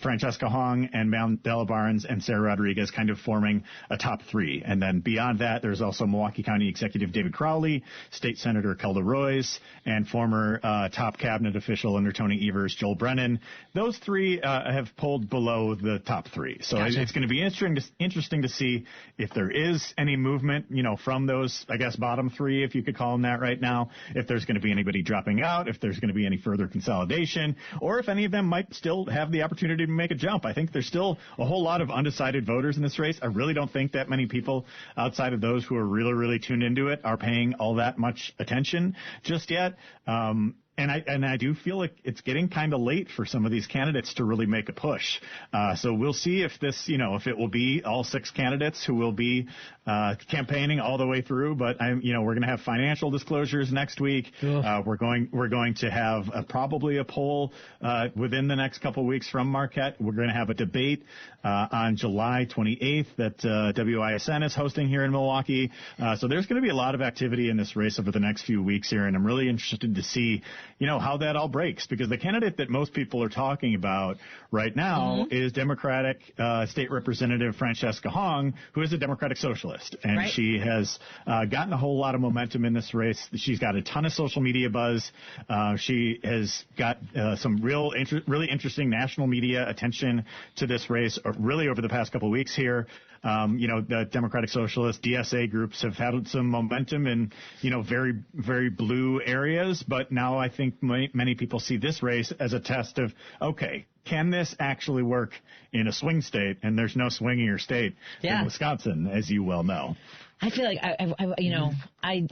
Francesca Hong and Mandela Barnes and Sarah Rodriguez kind of forming a top 3. And then beyond that, there's also Milwaukee County Executive David Crowley, State Senator Kelda Royce, and former top cabinet official under Tony Evers, Joel Brennan. Those 3 have polled below the top 3. So it's going to be interesting to see if there is any movement, from those, I guess, bottom 3, if you could call them that right now, if there's going to be anybody dropping out, if there's going to be any further consolidation, or if any of them might still have the opportunity to make a jump. I think there's still a whole lot of undecided voters in this race. I really don't think that many people outside of those who are really, really tuned into it are paying all that much attention just yet. And I do feel like it's getting kind of late for some of these candidates to really make a push. So we'll see if this, if it will be all 6 candidates who will be campaigning all the way through. But we're going to have financial disclosures next week. We're going to have probably a poll within the next couple of weeks from Marquette. We're going to have a debate on July 28th that WISN is hosting here in Milwaukee. So there's going to be a lot of activity in this race over the next few weeks here, and I'm really interested to see how that all breaks, because the candidate that most people are talking about right now is Democratic State Representative Francesca Hong, who is a Democratic socialist. And she has gotten a whole lot of momentum in this race. She's got a ton of social media buzz. She has got some really interesting national media attention to this race really over the past couple of weeks here. The Democratic Socialist DSA groups have had some momentum in, very, very blue areas. But now I think many people see this race as a test of, okay, can this actually work in a swing state? And there's no swingier state than Wisconsin, as you well know. I feel like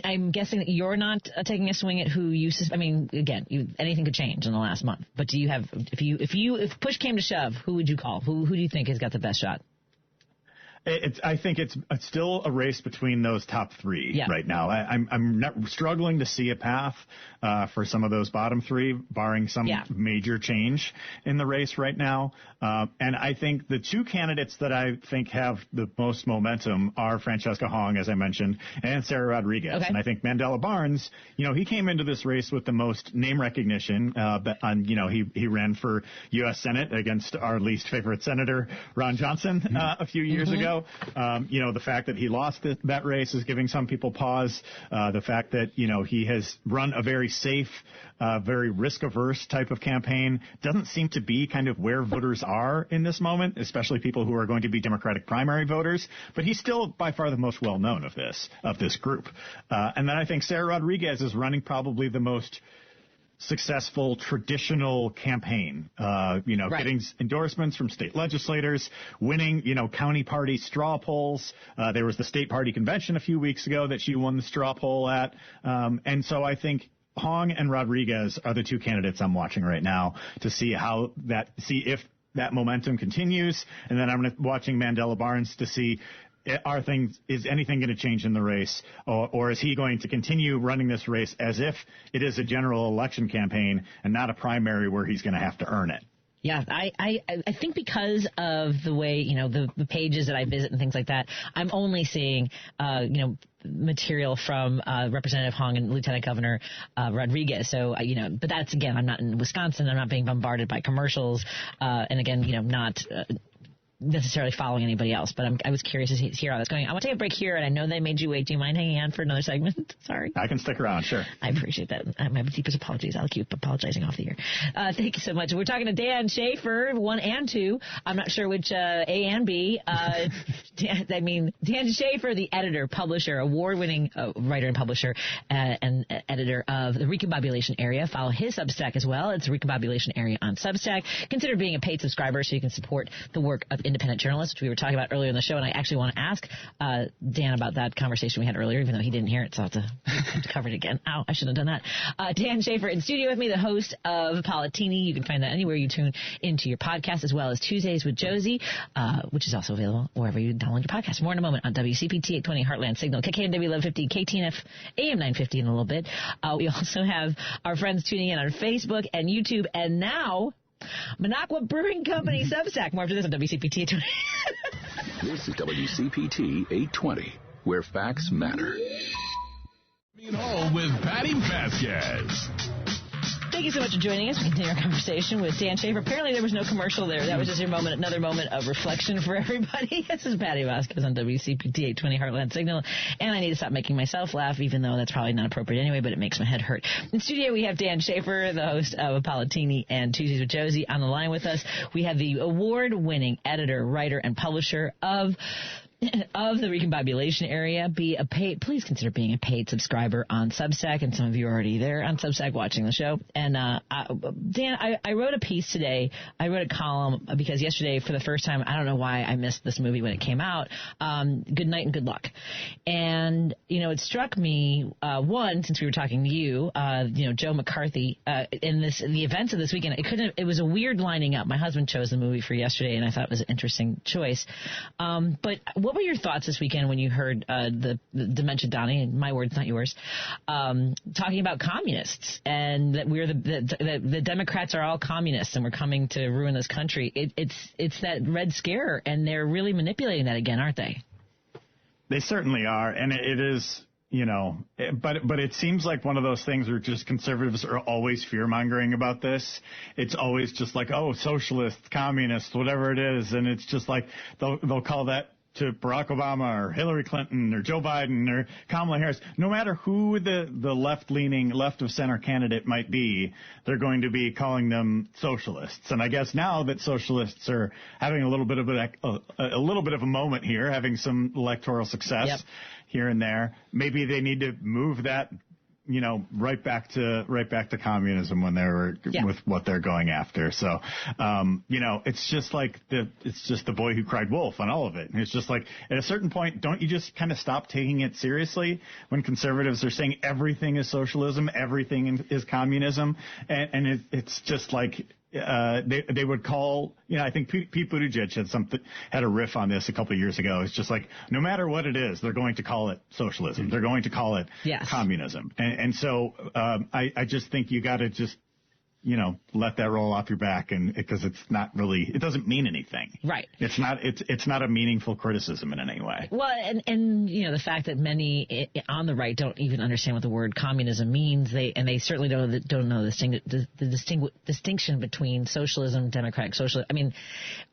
I'm guessing that you're not taking a swing at who you. Again, anything could change in the last month. But do you have, if push came to shove, who would you call? Who do you think has got the best shot? I think it's still a race between those top three right now. I'm not struggling to see a path for some of those bottom three, barring some major change in the race right now. And I think the two candidates that I think have the most momentum are Francesca Hong, as I mentioned, and Sarah Rodriguez. Okay. And I think Mandela Barnes, he came into this race with the most name recognition. He ran for U.S. Senate against our least favorite senator, Ron Johnson, a few years ago. The fact that he lost that race is giving some people pause. The fact that, he has run a very safe, very risk-averse type of campaign doesn't seem to be kind of where voters are in this moment, especially people who are going to be Democratic primary voters. But he's still by far the most well-known of this group. And then I think Sarah Rodriguez is running probably the most successful traditional campaign, getting endorsements from state legislators, winning, county party straw polls. There was the state party convention a few weeks ago that she won the straw poll at. And so I think Hong and Rodriguez are the two candidates I'm watching right now to see if that momentum continues. And then I'm watching Mandela Barnes to see, is anything going to change in the race, or is he going to continue running this race as if it is a general election campaign and not a primary where he's going to have to earn it? Yeah, I think because of the way, the pages that I visit and things like that, I'm only seeing, material from Representative Hong and Lieutenant Governor Rodriguez. So, but that's, again, I'm not in Wisconsin. I'm not being bombarded by commercials. And again, not necessarily following anybody else, but I was curious to hear how that's going. I want to take a break here, and I know they made you wait. Do you mind hanging on for another segment? Sorry. I can stick around, sure. I appreciate that. My deepest apologies. I'll keep apologizing off the air. Thank you so much. We're talking to Dan Schaefer, 1 and 2. I'm not sure which A and B. Dan Schaefer, the editor, publisher, award-winning writer and publisher, and editor of The Recombobulation Area. Follow his Substack as well. It's Recombobulation Area on Substack. Consider being a paid subscriber so you can support the work of independent journalists, which we were talking about earlier in the show, and I actually want to ask Dan about that conversation we had earlier, even though he didn't hear it, so I'll have to cover it again. Ow, I shouldn't have done that. Dan Schaefer in studio with me, the host of Politini. You can find that anywhere you tune into your podcast, as well as Tuesdays with Josie, which is also available wherever you download your podcast. More in a moment on WCPT 820 Heartland Signal, KKNW 1150, KTNF AM 950 in a little bit. We also have our friends tuning in on Facebook and YouTube, and now Minocqua Brewing Company Substack. More after this on WCPT 820. This is WCPT 820, where facts matter. With Patti Vasquez. Thank you so much for joining us. We continue our conversation with Dan Schaefer. Apparently there was no commercial there. That was just another moment of reflection for everybody. This is Patti Vasquez on WCPT 820 Heartland Signal. And I need to stop making myself laugh, even though that's probably not appropriate anyway, but it makes my head hurt. In studio, we have Dan Schaefer, the host of Politini and Tuesdays with Josie, on the line with us. We have the award-winning editor, writer, and publisher of the Recombobulation Area. Please consider being a paid subscriber on Substack, and some of you are already there on Substack watching the show. And Dan, I wrote a piece today. I wrote a column because yesterday, for the first time, I don't know why I missed this movie when it came out. Good Night and Good Luck. And it struck me one, since we were talking to you, Joe McCarthy in the events of this weekend. It was a weird lining up. My husband chose the movie for yesterday, and I thought it was an interesting choice. But what were your thoughts this weekend when you heard the Dementia Donnie, and my words, not yours, talking about communists and that we're the Democrats are all communists and we're coming to ruin this country? It's that Red Scare, and they're really manipulating that again, aren't they? They certainly are, and it is but it seems like one of those things where just conservatives are always fear-mongering about this. It's always just like, oh, socialists, communists, whatever it is. And it's just like they'll call that to Barack Obama or Hillary Clinton or Joe Biden or Kamala Harris. No matter who the left-leaning, left-of-center candidate might be, they're going to be calling them socialists. And I guess now that socialists are having a little bit of a moment here, having some electoral success here and there, maybe they need to move that, right back to communism when they were with what they're going after. So, it's just like the boy who cried wolf on all of it. And it's just like at a certain point, don't you just kind of stop taking it seriously when conservatives are saying everything is socialism, everything is communism, and it's just like. They would call, I think Pete Buttigieg had a riff on this a couple of years ago. It's just like, no matter what it is, they're going to call it socialism. They're going to call it communism. And so, I just think you got to just, let that roll off your back, and because it doesn't mean anything. Right. It's not a meaningful criticism in any way. Well, and the fact that many on the right don't even understand what the word communism means, they certainly don't know the distinction between socialism, democratic socialism. I mean,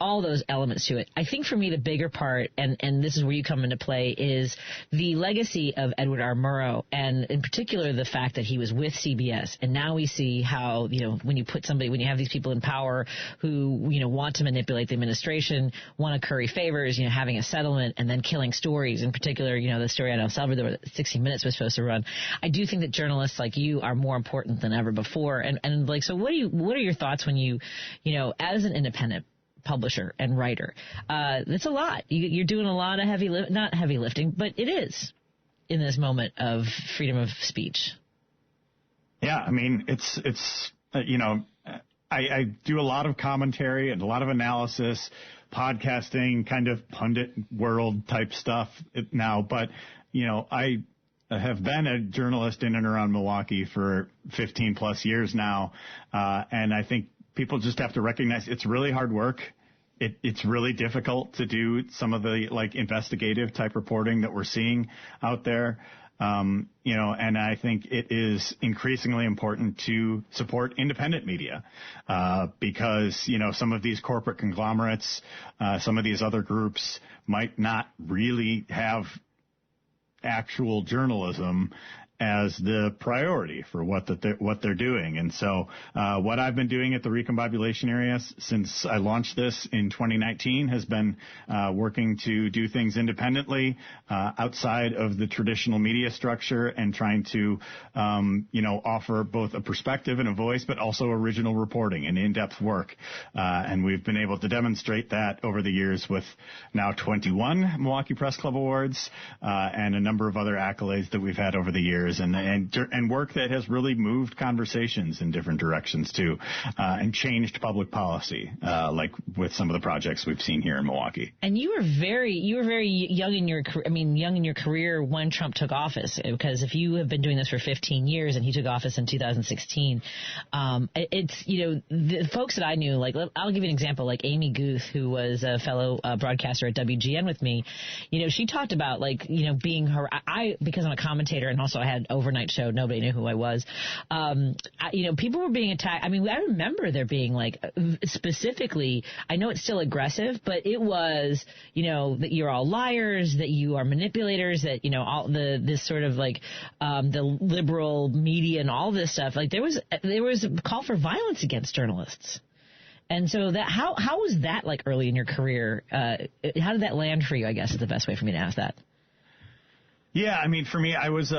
all those elements to it. I think for me the bigger part, and this is where you come into play, is the legacy of Edward R. Murrow, and in particular the fact that he was with CBS, and now we see how when you have these people in power who, want to manipulate the administration, want to curry favors, having a settlement and then killing stories, in particular, the story out of El Salvador that 60 Minutes was supposed to run. I do think that journalists like you are more important than ever before. And like, so what are your thoughts when you as an independent publisher and writer, that's a lot. You're doing a lot of not heavy lifting, but it is in this moment of freedom of speech. Yeah. I mean, I do a lot of commentary and a lot of analysis, podcasting, kind of pundit world type stuff now. But, I have been a journalist in and around Milwaukee for 15 plus years now. And I think people just have to recognize it's really hard work. It's really difficult to do some of the investigative type reporting that we're seeing out there. And I think it is increasingly important to support independent media, because, some of these corporate conglomerates, some of these other groups might not really have actual journalism as the priority for what they're doing. And so what I've been doing at the Recombobulation area since I launched this in 2019 has been working to do things independently outside of the traditional media structure, and trying to offer both a perspective and a voice, but also original reporting and in-depth work. And we've been able to demonstrate that over the years with now 21 Milwaukee Press Club Awards and a number of other accolades that we've had over the years. And work that has really moved conversations in different directions too, and changed public policy, like with some of the projects we've seen here in Milwaukee. And you were very young in your career when Trump took office, because if you have been doing this for 15 years and he took office in 2016, it's the folks that I knew, like I'll give you an example, like Amy Guth, who was a fellow broadcaster at WGN with me. She talked about being her. Because I'm a commentator and also I had overnight show, nobody knew who I was. People were being attacked. I mean, I remember there being specifically, I know it's still aggressive, but it was, that you're all liars, that you are manipulators, that, all this sort of the liberal media and all this stuff. There was a call for violence against journalists. And so how was that early in your career? How did that land for you, I guess is the best way for me to ask that. Yeah, I mean, for me, I was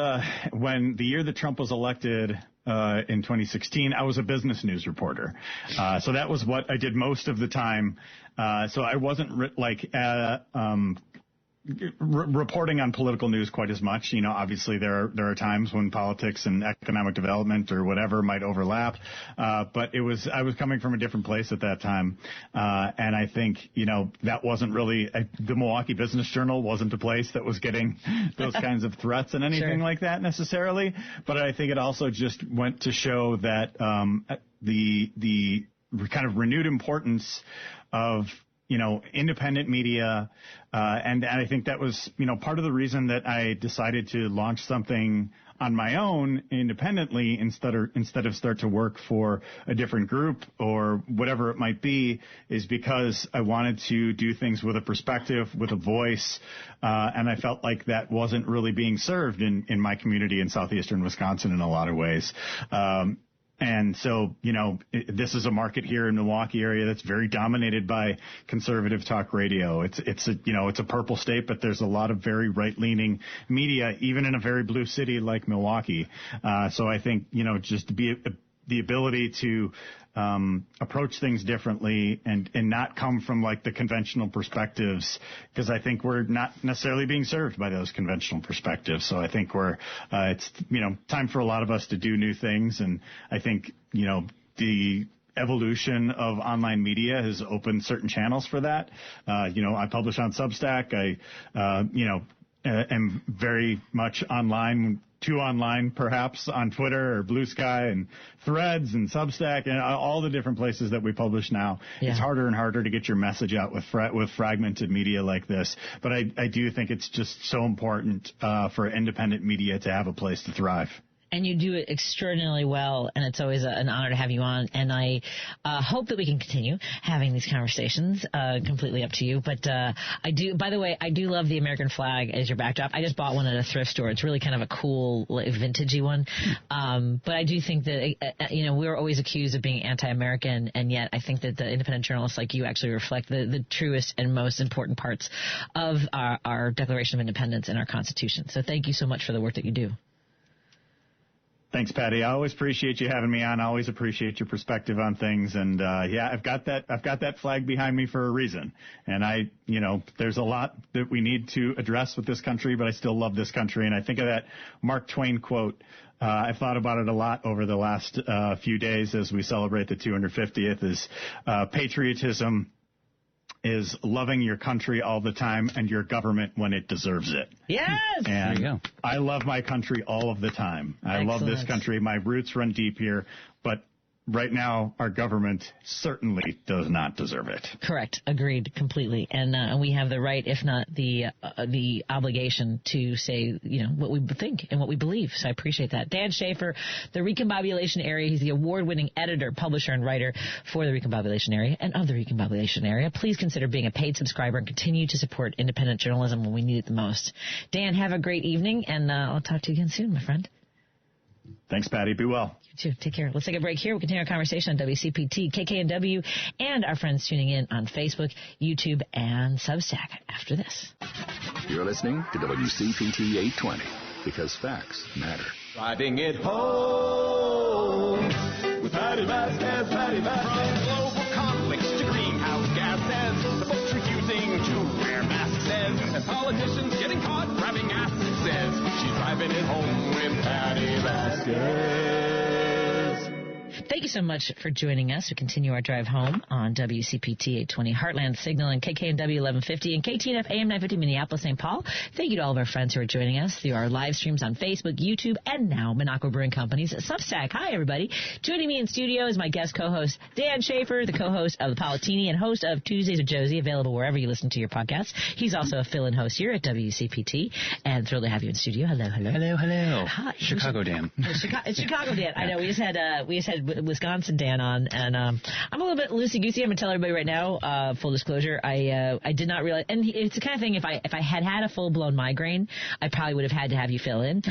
when the year that Trump was elected in 2016, I was a business news reporter. So that was what I did most of the time. So I wasn't reporting on political news quite as much. Obviously there are times when politics and economic development or whatever might overlap. But I was coming from a different place at that time. And I think, that wasn't really the Milwaukee Business Journal wasn't a place that was getting those kinds of threats and anything like that necessarily. But I think it also just went to show that, the kind of renewed importance of independent media, and I think that was, part of the reason that I decided to launch something on my own independently instead of start to work for a different group or whatever it might be, is because I wanted to do things with a perspective, with a voice, and I felt like that wasn't really being served in my community in southeastern Wisconsin in a lot of ways. And so, this is a market here in Milwaukee area that's very dominated by conservative talk radio. It's a purple state, but there's a lot of very right-leaning media, even in a very blue city like Milwaukee. So I think, just to be the ability to approach things differently and not come from like the conventional perspectives, because I think we're not necessarily being served by those conventional perspectives. So I think it's time for a lot of us to do new things, and I think the evolution of online media has opened certain channels for that. I publish on Substack. I am very much online. Too online, perhaps, on Twitter or Blue Sky and Threads and Substack and all the different places that we publish now. Yeah. It's harder and harder to get your message out with fragmented media like this. But I do think it's just so important for independent media to have a place to thrive. And you do it extraordinarily well, and it's always an honor to have you on. And I hope that we can continue having these conversations. Completely up to you. But I do. By the way, I do love the American flag as your backdrop. I just bought one at a thrift store. It's really kind of a cool, vintagey one. But I do think that we're always accused of being anti-American, and yet I think that the independent journalists like you actually reflect the truest and most important parts of our Declaration of Independence and our Constitution. So thank you so much for the work that you do. Thanks, Patty. I always appreciate you having me on. I always appreciate your perspective on things. And, I've got that flag behind me for a reason. And there's a lot that we need to address with this country, but I still love this country. And I think of that Mark Twain quote. I've thought about it a lot over the last few days as we celebrate the 250th is patriotism is loving your country all the time and your government when it deserves it. Yes! And there you go. I love my country all of the time. I love this country. My roots run deep here, but right now, our government certainly does not deserve it. Correct. Agreed completely. And we have the right, if not the obligation, to say, what we think and what we believe. So I appreciate that. Dan Schaefer, The Recombobulation Area. He's the award-winning editor, publisher, and writer for The Recombobulation Area and of The Recombobulation Area. Please consider being a paid subscriber and continue to support independent journalism when we need it the most. Dan, have a great evening, and I'll talk to you again soon, my friend. Thanks, Patty. Be well. You too. Take care. Let's take a break here. We'll continue our conversation on WCPT, KKNW, and our friends tuning in on Facebook, YouTube, and Substack after this. You're listening to WCPT 820 because facts matter. Driving it home with Patti Vasquez, Patti Vasquez. From global conflicts to greenhouse gases, the folks refusing to wear masks and politicians getting caught grabbing asses. She's driving it home with Patti Vasquez. Thank you so much for joining us. We continue our drive home on WCPT 820 Heartland Signal and KKNW 1150 and KTNF AM 950 Minneapolis, St. Paul. Thank you to all of our friends who are joining us through our live streams on Facebook, YouTube, and now Minocqua Brewing Company's Substack. Hi, everybody. Joining me in studio is my guest co-host, Dan Schaefer, the co-host of The Politini and host of Tuesdays with Josie, available wherever you listen to your podcasts. He's also a fill-in host here at WCPT, and thrilled to have you in studio. Hello, hello. Hello, hello. Hi. Chicago Dan. It's Chicago Dan. I know. We just had Wisconsin Dan on, and I'm a little bit loosey-goosey. I'm going to tell everybody right now, full disclosure, I did not realize, and it's the kind of thing, if I had a full-blown migraine, I probably would have had to have you fill in,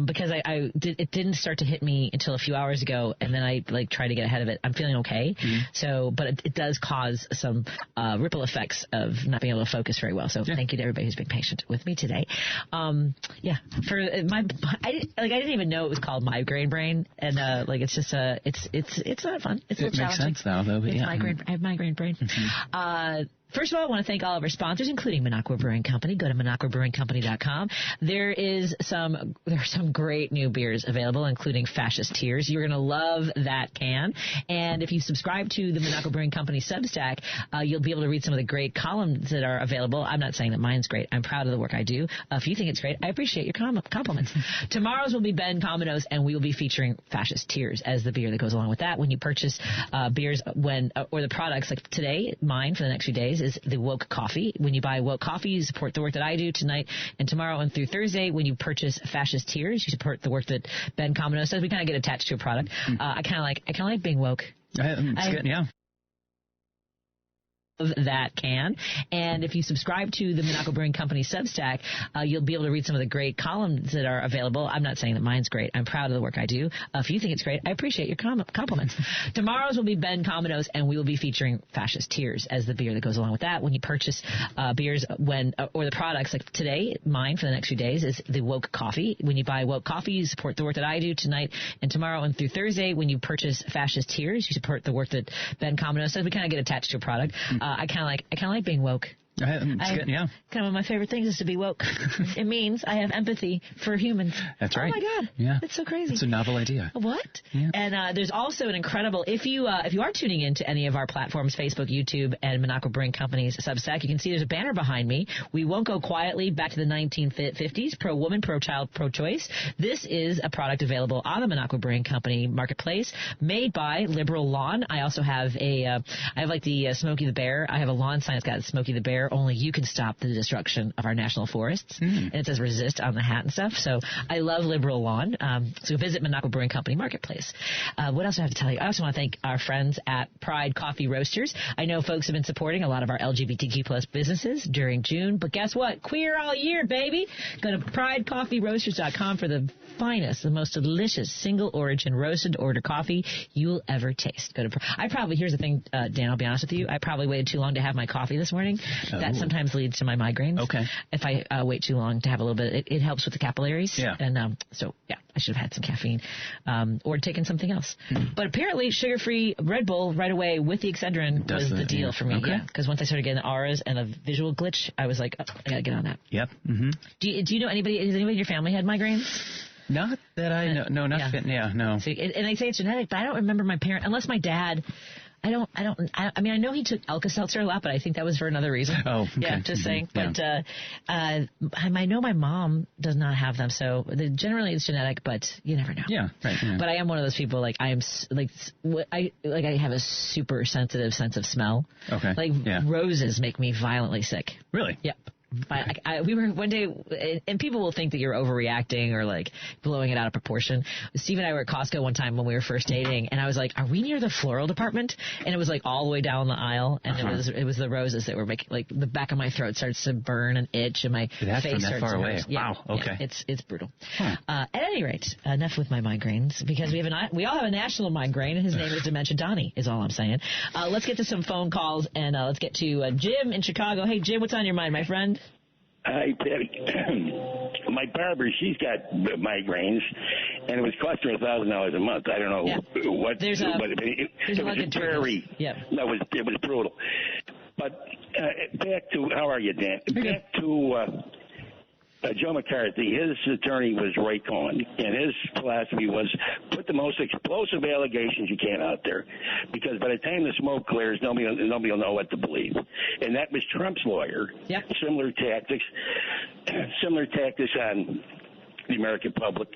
because it didn't start to hit me until a few hours ago, and then I tried to get ahead of it. I'm feeling okay, but it does cause some ripple effects of not being able to focus very well. So thank you to everybody who's been patient with me today. I didn't even know it was called migraine brain, and it's just it's not fun. It's a little challenging. Makes sense now, though. But I have migraine brain. First of all, I want to thank all of our sponsors, including Minocqua Brewing Company. Go to MinocquaBrewingCompany.com. There are some great new beers available, including Fascist Tears. You're going to love that can. And if you subscribe to the Minocqua Brewing Company Substack, you'll be able to read some of the great columns that are available. I'm not saying that mine's great. I'm proud of the work I do. If you think it's great, I appreciate your compliments. Tomorrow's will be Ben Cominos, and we will be featuring Fascist Tears as the beer that goes along with that. When you purchase beers or the products, like today, mine for the next few days, is the Woke Coffee. When you buy Woke Coffee, you support the work that I do tonight and tomorrow and through Thursday. When you purchase Fascist Tears, you support the work that Ben Comino does. We kind of get attached to a product. I kind of like being woke. It's good, yeah. That can. And if you subscribe to the Monaco Brewing Company Substack, you'll be able to read some of the great columns that are available. I'm not saying that mine's great. I'm proud of the work I do. If you think it's great, I appreciate your compliments. Tomorrow's will be Ben Comino's, and we will be featuring Fascist Tears as the beer that goes along with that. When you purchase beers or the products, like today, mine for the next few days is the Woke Coffee. When you buy Woke Coffee, you support the work that I do tonight and tomorrow and through Thursday. When you purchase Fascist Tears, you support the work that Ben Comino does. We kind of get attached to a product. I kind of like being woke. Good, yeah. Kind of one of my favorite things is to be woke. It means I have empathy for humans. That's right. Oh my God. Yeah. It's so crazy. It's a novel idea. What? Yeah. And there's also an incredible, if you are tuning into any of our platforms, Facebook, YouTube, and Monaco Brewing Company's Substack, you can see there's a banner behind me. We won't go quietly back to the 1950s. Pro-woman, pro-child, pro-choice. This is a product available on the Monaco Brewing Company marketplace, made by Liberal Lawn. I also have I have like the Smokey the Bear. I have a lawn sign that's got Smokey the Bear. Only you can stop the destruction of our national forests. And it says resist on the hat and stuff. So I love Liberal Lawn. So visit Monaco Brewing Company Marketplace. What else do I have to tell you? I also want to thank our friends at Pride Coffee Roasters. I know folks have been supporting a lot of our LGBTQ plus businesses during June, but guess what? Queer all year, baby. Go to pridecoffeeroasters.com for the finest, the most delicious single origin roasted order coffee you'll ever taste. Here's the thing, Dan, I'll be honest with you. I probably waited too long to have my coffee this morning. That sometimes leads to my migraines. Okay. If I wait too long to have a little bit, it helps with the capillaries. Yeah. And I should have had some caffeine or taken something else. But apparently, sugar-free Red Bull right away with the Excedrin was the deal for me. Okay. Yeah, because once I started getting the auras and a visual glitch, I was like, I got to get on that. Yep. Mm-hmm. Do you know anybody? Has anybody in your family had migraines? Not that I know. No, not fit. Yeah, no. So, and they say it's genetic, but I don't remember my parent, unless my dad. I mean, I know he took Alka-Seltzer a lot, but I think that was for another reason. Oh, okay. Yeah, just saying. Yeah. But I know my mom does not have them, so generally it's genetic, but you never know. Yeah, right. Yeah. But I am one of those people, like, I have a super sensitive sense of smell. Okay. Like, roses make me violently sick. Really? Yep. We were one day, and people will think that you're overreacting or like blowing it out of proportion. Steve and I were at Costco one time when we were first dating, and I was like, "Are we near the floral department?" And it was like all the way down the aisle, and it was the roses that were making, like, the back of my throat starts to burn and itch, and my face starts far to away. hurt. Yeah, Wow. Okay. Yeah, it's brutal. At any rate, enough with my migraines, because we all have a national migraine, and his name is Dementia Donnie. Is all I'm saying. Let's get to some phone calls, and let's get to Jim in Chicago. Hey, Jim, what's on your mind, my friend? Hi, Patty. My barber, she's got migraines, and it was costing her $1,000 a month. I don't know what. It was very. Yeah. It was brutal. But back to, how are you, Dan? Back to Joe McCarthy. His attorney was Ray Cohen, and his philosophy was put the most explosive allegations you can out there, because by the time the smoke clears, nobody will know what to believe. And that was Trump's lawyer. Yep. Similar tactics on the American public.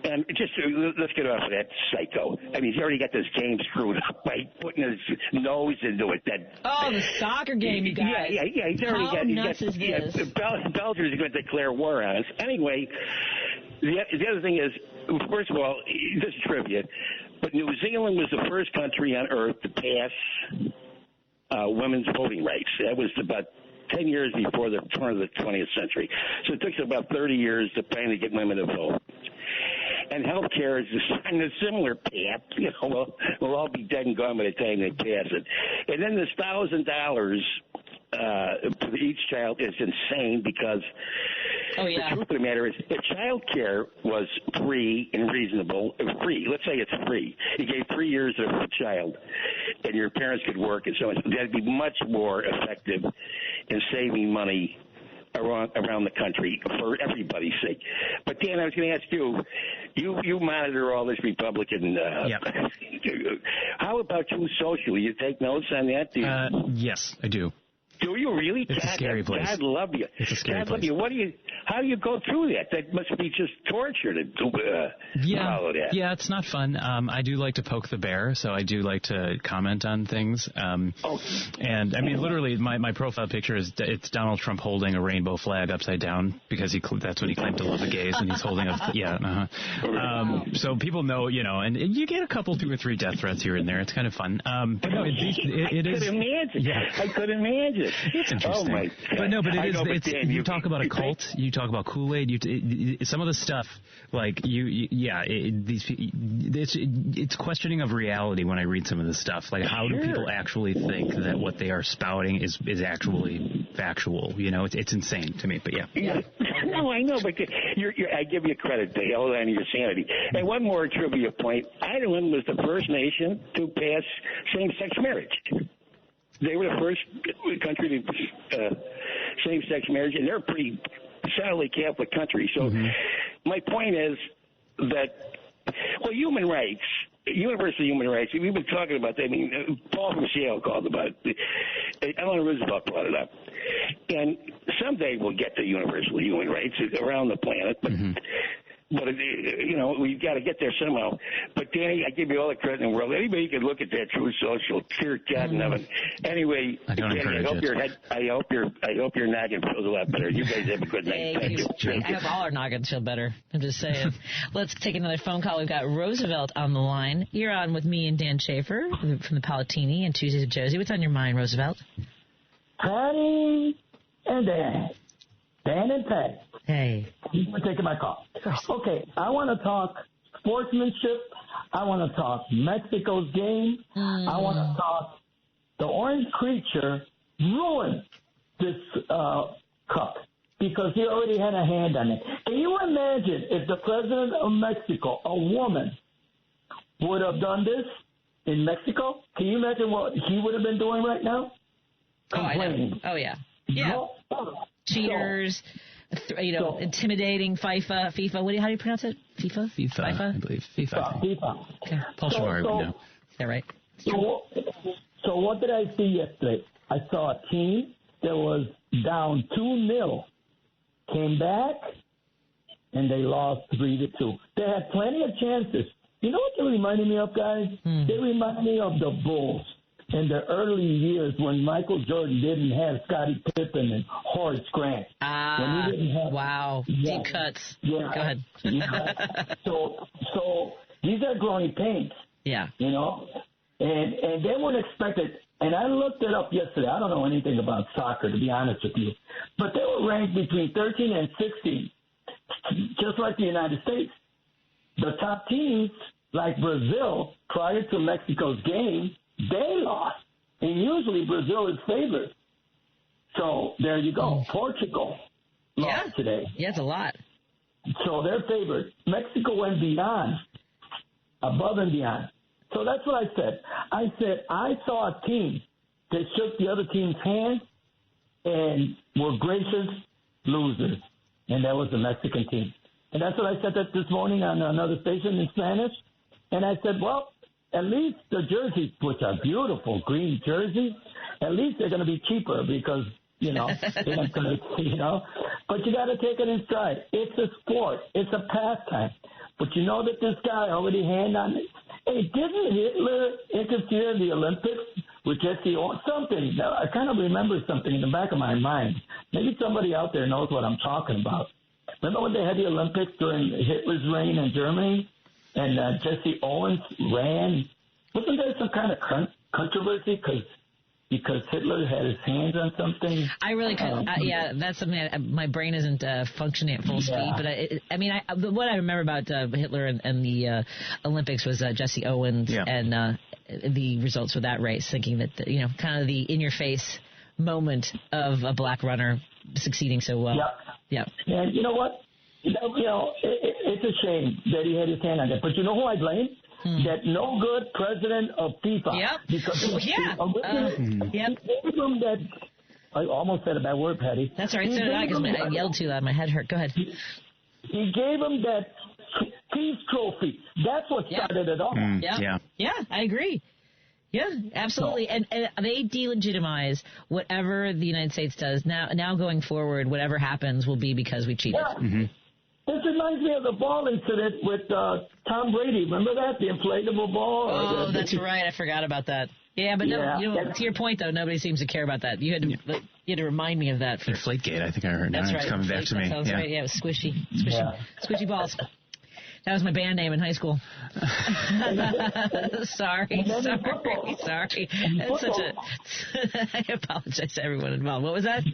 And just let's get off of that psycho. I mean, he's already got this game screwed up by putting his nose into it. The soccer game, you guys. Yeah. He's already How nuts is this? Belgium is going to declare war on us. Anyway, the other thing is, first of all, this is trivia, but New Zealand was the first country on earth to pass women's voting rights. That was about 10 years before the turn of the 20th century. So it took us about 30 years to finally get women to vote. And health care is on a similar path. You know, we'll all be dead and gone by the time they pass it. And then this $1,000 for each child is insane, because the truth of the matter is, if child care was free and reasonable, let's say it's free, you gave 3 years to a child, and your parents could work and so on, that'd be much more effective in saving money around the country for everybody's sake. But Dan, I was going to ask you monitor all this Republican. How about you socially? You take notes on that? Yes, I do. Do you really? It's a scary place. God love you. It's a scary God place. love you. How do you go through that? That must be just torture to follow that. Yeah, it's not fun. I do like to poke the bear, so I do like to comment on things. And I mean, literally, my profile picture it's Donald Trump holding a rainbow flag upside down because that's what he claimed to love the gays, and he's holding a so people know, and you get a couple, 2 or 3 death threats here and there. It's kind of fun. But no, it is. I could imagine. Yeah. I could imagine. It's interesting. Oh my God. But no, but it is. Know, it's, Dan, you talk about a cult. You talk about Kool-Aid. Some of the stuff, like it's questioning of reality when I read some of this stuff. Like, how do people actually think that what they are spouting is actually factual? It's insane to me. But yeah. No, I know, but I give you credit to hold on to your sanity. And one more trivia point: Ireland was the first nation to pass same-sex marriage. They were the first country to same-sex marriage, and they're a pretty solidly Catholic country. So my point is that, human rights, universal human rights, we've been talking about that. I mean, Paul from Seattle called about it. Eleanor Roosevelt brought it up. And someday we'll get to universal human rights around the planet, but we've got to get there somehow. But Danny, I give you all the credit in the world. Anybody can look at that Truth Social, dear God in heaven. Anyway, I don't Danny, I hope your noggin feels a lot better. You guys have a good night. Thank you. I hope all our noggins feel better. I'm just saying. Let's take another phone call. We've got Roosevelt on the line. You're on with me and Dan Schaefer from the Palatini and Tuesdays with Josie. What's on your mind, Roosevelt? Patty and Dan. Dan and Patty. Hey. Thank you for taking my call. Okay, I want to talk sportsmanship. I want to talk Mexico's game. I want to talk the orange creature ruined this cup because he already had a hand on it. Can you imagine if the president of Mexico, a woman, would have done this in Mexico? Can you imagine what he would have been doing right now? Complaining. Oh, yeah. Yeah. Cheaters. Intimidating FIFA. How do you pronounce it? FIFA, I believe. FIFA. Okay. Paul Shavari would know. Is that right? So what did I see yesterday? I saw a team that was down 2-0, came back, and they lost 3-2. They had plenty of chances. You know what they reminded me of, guys? They reminded me of the Bulls in the early years when Michael Jordan didn't have Scottie Pippen and Horace Grant. When he didn't have, wow. Deep cuts. Yeah. Go ahead. So these are growing pains. Yeah. And they weren't expected. And I looked it up yesterday. I don't know anything about soccer, to be honest with you. But they were ranked between 13 and 16, just like the United States. The top teams, like Brazil, prior to Mexico's game, they lost. And usually Brazil is favored. So there you go. Portugal lost today. Yeah, it's a lot. So they're favored. Mexico went beyond, above and beyond. So that's what I said. I said I saw a team that shook the other team's hand and were gracious losers. And that was the Mexican team. And that's what I said that this morning on another station in Spanish. And I said, well, at least the jerseys, which are beautiful green jerseys, at least they're going to be cheaper because, they're not going to, But you got to take it in stride. It's a sport. It's a pastime. But you know that this guy already hand on it. Hey, didn't Hitler interfere in the Olympics with Jesse Owens? Something. I kind of remember something in the back of my mind. Maybe somebody out there knows what I'm talking about. Remember when they had the Olympics during Hitler's reign in Germany? And Jesse Owens ran. Wasn't there some kind of controversy because Hitler had his hands on something? I really couldn't. That's something my brain isn't functioning at full speed. But what I remember about Hitler and the Olympics was Jesse Owens and the results for that race, thinking that kind of the in-your-face moment of a black runner succeeding so well. Yeah. And you know what? It's a shame that he had his hand on it. But you know who I blame? That no good president of FIFA. Yep. Because he gave him that. I almost said a bad word, Patty. That's all right. So did I, because I yelled too loud. My head hurt. Go ahead. He gave him that peace trophy. That's what started it all. Yeah, I agree. Yeah, absolutely. So, and they delegitimize whatever the United States does. Now going forward, whatever happens will be because we cheated. Yeah. Mm-hmm. This reminds me of the ball incident with Tom Brady. Remember that? The inflatable ball? Oh, that's right. I forgot about that. Yeah, but to your point, though, nobody seems to care about that. You had to remind me of that. Inflategate, I think I heard. That's now right. It's coming back to me. Sounds right. Yeah, it was squishy balls. That was my band name in high school. Sorry. It's such a. I apologize to everyone involved. What was that?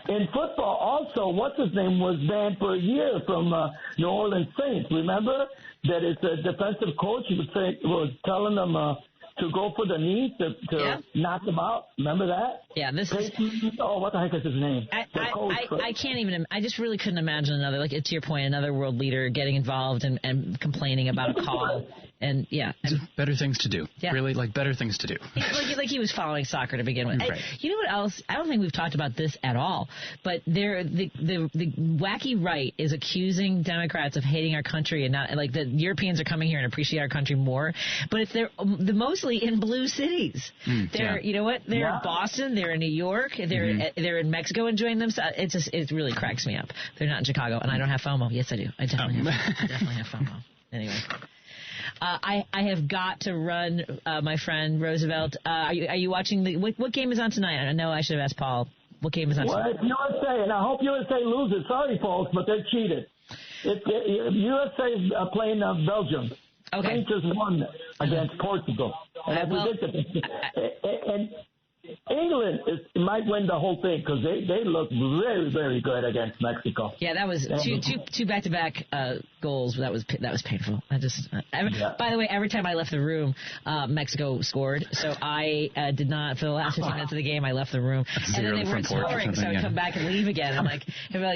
In football, also, what's his name was banned for a year from New Orleans Saints. Remember that his defensive coach was telling them to go for the knee to knock them out. Remember that? Yeah, this is. Oh, what the heck is his name? I can't even. I just really couldn't imagine another, like to your point, another world leader getting involved and complaining about a call. And better things to do. Yeah. Really, like better things to do. like he was following soccer to begin with. Right. You know what else? I don't think we've talked about this at all. But the wacky right is accusing Democrats of hating our country and not like the Europeans are coming here and appreciate our country more. But if they're mostly in blue cities, you know what? They're in Boston. They're in New York. They're in Mexico enjoying themselves. It really cracks me up. They're not in Chicago, and I don't have FOMO. Yes, I do. I definitely have FOMO. Anyway. I have got to run, my friend Roosevelt. Are you watching what game is on tonight? I know I should have asked Paul. What game is on tonight? Well, it's USA, and I hope USA loses. Sorry, folks, but they cheated. USA is playing Belgium. Okay. France just won against Portugal. And and England might win the whole thing because they look very, very good against Mexico. Yeah, that was two back-to-back goals. That was painful. By the way, every time I left the room, Mexico scored. So I did not, for the last 15 minutes of the game, I left the room. And then they weren't scoring, so I'd come back and leave again. I'm like,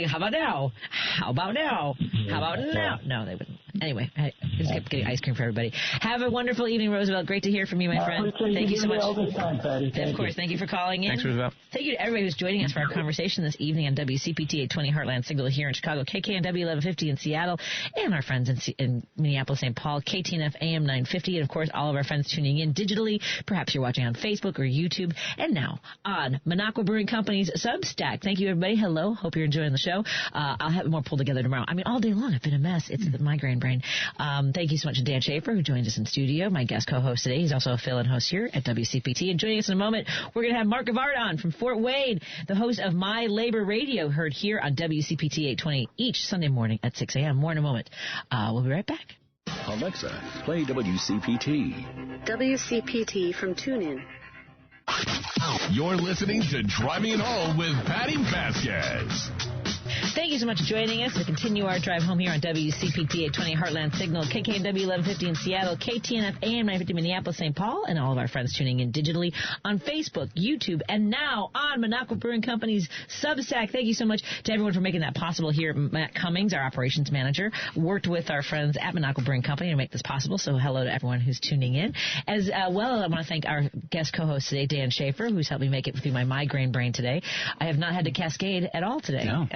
how about now? How about now? How about now? No, they wouldn't. Anyway, I just kept getting ice cream for everybody. Have a wonderful evening, Roosevelt. Great to hear from you, my friend. Thank you so much. Of course, thank you for calling in. Thanks, Roosevelt. Thank you to everybody who's joining us for our conversation this evening on WCPT 820 Heartland Signal here in Chicago, KKNW 1150 in Seattle, and our friends in Minneapolis, St. Paul, KTNF AM 950, and of course all of our friends tuning in digitally. Perhaps you're watching on Facebook or YouTube, and now on Minocqua Brewing Company's Substack. Thank you, everybody. Hello. Hope you're enjoying the show. I'll have more pulled together tomorrow. I mean, all day long I've been a mess. It's the migraine brain. Thank you so much to Dan Schaefer, who joins us in studio, my guest co-host today. He's also a fill-in host here at WCPT. And joining us in a moment, we're going to have Mark Gavard on from Fort Wayne, the host of My Labor Radio, heard here on WCPT 820 each Sunday morning at 6 a.m. More in a moment. We'll be right back. Alexa, play WCPT. WCPT from TuneIn. You're listening to Driving It Home with Patti Vasquez. Thank you so much for joining us to continue our drive home here on WCPT 820 Heartland Signal, KKNW 1150 in Seattle, KTNF AM 950 Minneapolis, St. Paul, and all of our friends tuning in digitally on Facebook, YouTube, and now on Minocqua Brewing Company's Substack. Thank you so much to everyone for making that possible here. Matt Cummings, our operations manager, worked with our friends at Minocqua Brewing Company to make this possible, so hello to everyone who's tuning in. As well, I want to thank our guest co-host today, Dan Schaefer, who's helped me make it through my migraine brain today. I have not had to cascade at all today. No.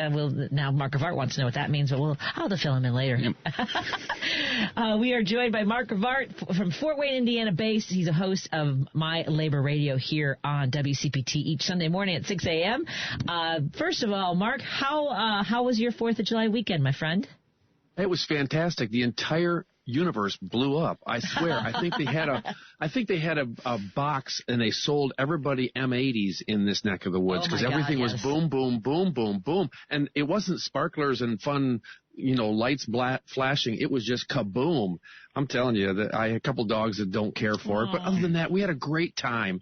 Now Mark Gavard wants to know what that means, but I'll have to fill him in later. Yep. We are joined by Mark Gavard from Fort Wayne, Indiana based. He's a host of My Labor Radio here on WCPT each Sunday morning at 6 a.m. First of all, Mark, how was your 4th of July weekend, my friend? It was fantastic. The entire universe blew up. I swear. I think they had a box and they sold everybody M80s in this neck of the woods because everything was boom, boom, boom, boom, boom, and it wasn't sparklers and fun, lights flashing. It was just kaboom. I'm telling you that I had a couple dogs that don't care for it, but other than that, we had a great time.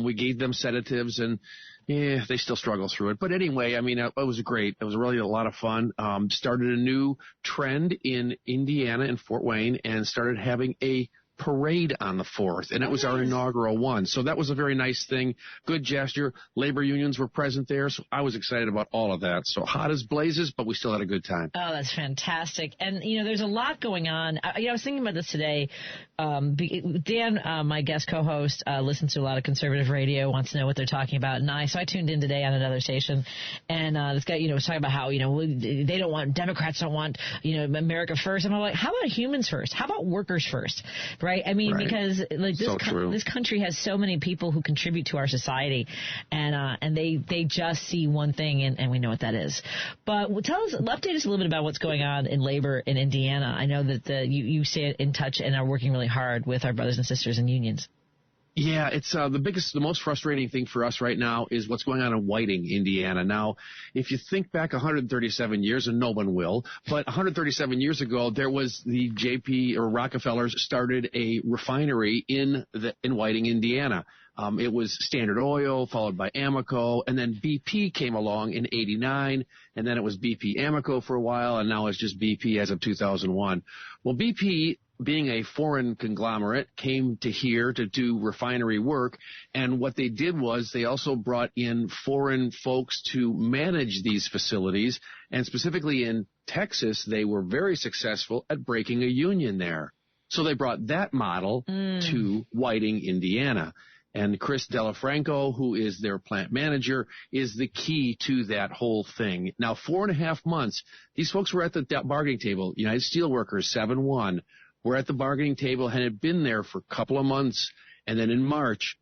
We gave them sedatives and. Yeah, they still struggle through it. But anyway, I mean, it was great. It was really a lot of fun. Started a new trend in Indiana in Fort Wayne and started having a parade on the 4th, and it was our inaugural one. So that was a very nice thing. Good gesture. Labor unions were present there, so I was excited about all of that. So hot as blazes, but we still had a good time. Oh, that's fantastic. And, there's a lot going on. I was thinking about this today. Dan, my guest co-host, listens to a lot of conservative radio, wants to know what they're talking about. And so I tuned in today on another station, and this guy, was talking about how, Democrats don't want, America first. And I'm like, how about humans first? How about workers first? right? I mean, Right. because like this country has so many people who contribute to our society, and they just see one thing, and we know what that is. But update us a little bit about what's going on in labor in Indiana. I know that you stay in touch and are working really hard with our brothers and sisters in unions. Yeah, it's the most frustrating thing for us right now is what's going on in Whiting, Indiana. Now, if you think back 137 years, and no one will, but 137 years ago, there was the JP or Rockefellers started a refinery in Whiting, Indiana. It was Standard Oil, followed by Amoco, and then BP came along in '89, and then it was BP Amoco for a while, and now it's just BP as of 2001. Well, BP, being a foreign conglomerate, came to here to do refinery work, and what they did was they also brought in foreign folks to manage these facilities, and specifically in Texas, they were very successful at breaking a union there. So they brought that model to Whiting, Indiana. And Chris Delafranco, who is their plant manager, is the key to that whole thing. Now, 4.5 months, these folks were at the bargaining table. United Steelworkers, 7-1, were at the bargaining table and had been there for a couple of months. And then in March,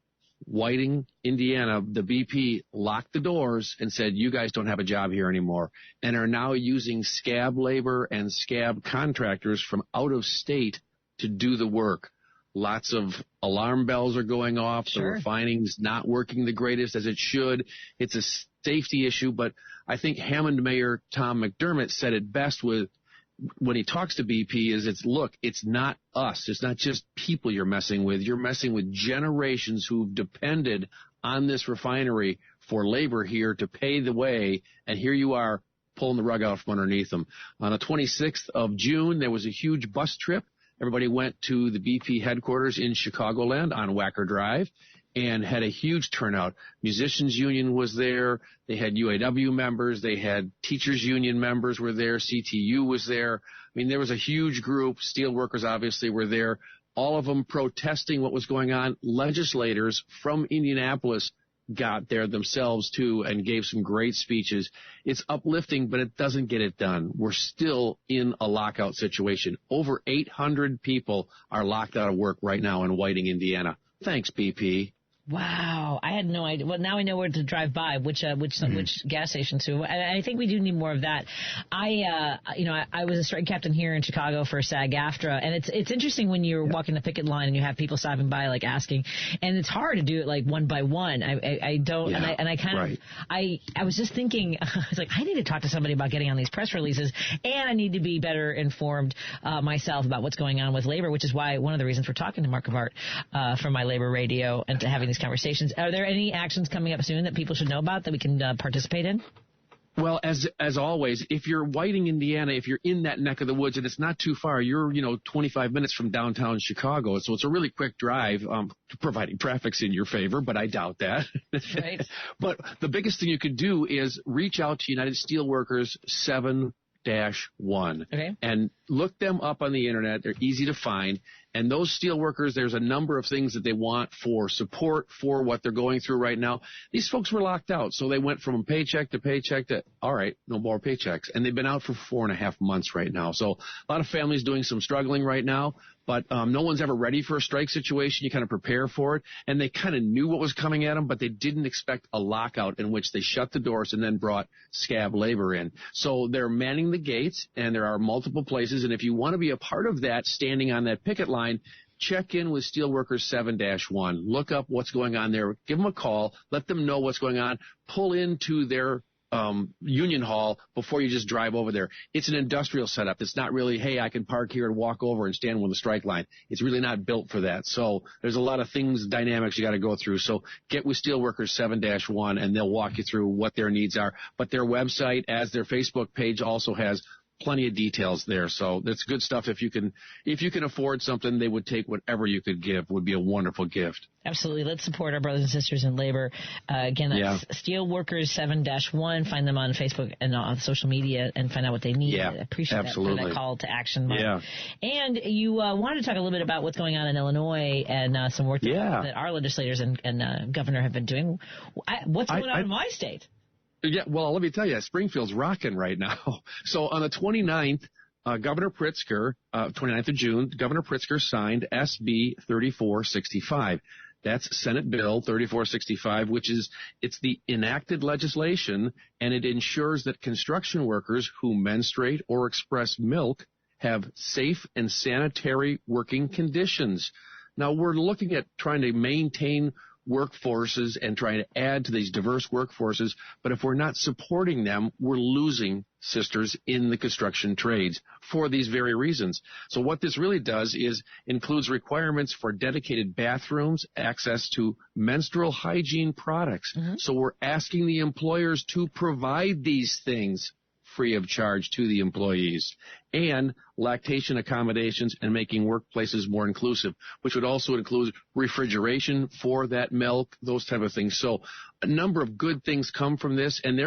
Whiting, Indiana, the BP locked the doors and said, you guys don't have a job here anymore, and are now using scab labor and scab contractors from out of state to do the work. Lots of alarm bells are going off. Sure. The refining's not working the greatest as it should. It's a safety issue, but I think Hammond Mayor Tom McDermott said it best when he talks to BP it's not us. It's not just people you're messing with. You're messing with generations who've depended on this refinery for labor here to pay the way, and here you are pulling the rug out from underneath them. On the 26th of June, there was a huge bus trip. Everybody went to the BP headquarters in Chicagoland on Wacker Drive and had a huge turnout. Musicians Union was there. They had UAW members. They had teachers union members were there. CTU was there. I mean, there was a huge group. Steelworkers obviously were there. All of them protesting what was going on. Legislators from Indianapolis got there themselves too and gave some great speeches. It's uplifting, but it doesn't get it done. We're still in a lockout situation. Over 800 people are locked out of work right now in Whiting, Indiana. Thanks, BP. Wow, I had no idea. Well, now I know where to drive by, which gas station to. And I think we do need more of that. I was a strike captain here in Chicago for SAG-AFTRA, and it's interesting when you're walking the picket line and you have people stopping by like asking, and it's hard to do it like one by one. I was just thinking, I was like, I need to talk to somebody about getting on these press releases, and I need to be better informed myself about what's going on with labor, which is why one of the reasons for talking to Mark Cavart from My Labor Radio and to having these conversations. Are there any actions coming up soon that people should know about that we can participate in? Well, as always, if you're Whiting, Indiana, if you're in that neck of the woods and it's not too far, you're 25 minutes from downtown Chicago, so it's a really quick drive, providing traffic's in your favor, but I doubt that. Right. But the biggest thing you could do is reach out to United Steelworkers 7-1 and look them up on the internet. They're easy to find. And those steelworkers, there's a number of things that they want for support for what they're going through right now. These folks were locked out, so they went from paycheck to paycheck to, all right, no more paychecks. And they've been out for 4.5 months right now. So a lot of families doing some struggling right now, but no one's ever ready for a strike situation. You kind of prepare for it. And they kind of knew what was coming at them, but they didn't expect a lockout in which they shut the doors and then brought scab labor in. So they're manning the gates, and there are multiple places. And if you want to be a part of that, standing on that picket line, check in with Steelworkers 7-1. Look up what's going on there. Give them a call. Let them know what's going on. Pull into their union hall before you just drive over there. It's an industrial setup. It's not really, hey, I can park here and walk over and stand on the strike line. It's really not built for that. So there's a lot of things, dynamics you got to go through. So get with Steelworkers 7-1, and they'll walk you through what their needs are. But their website, as their Facebook page, also has plenty of details there. So that's good stuff. If you can afford something, they would take whatever you could give. Would be a wonderful gift. Absolutely. Let's support our brothers and sisters in labor. Again, that's Steelworkers 7-1. Find them on Facebook and on social media and find out what they need. Yeah, I appreciate absolutely. that call to action, Mark. Yeah. And you wanted to talk a little bit about what's going on in Illinois and some work that our legislators and governor have been doing. What's going on in my state? Yeah, well, let me tell you, Springfield's rocking right now. So on the 29th, Governor Pritzker, 29th of June, Governor Pritzker signed SB 3465. That's Senate Bill 3465, it's the enacted legislation, and it ensures that construction workers who menstruate or express milk have safe and sanitary working conditions. Now, we're looking at trying to maintain workforces and trying to add to these diverse workforces, but if we're not supporting them, we're losing sisters in the construction trades for these very reasons. So what this really does is includes requirements for dedicated bathrooms, access to menstrual hygiene products. So we're asking the employers to provide these things free of charge to the employees, and lactation accommodations and making workplaces more inclusive, which would also include refrigeration for that milk, those type of things. So a number of good things come from this, and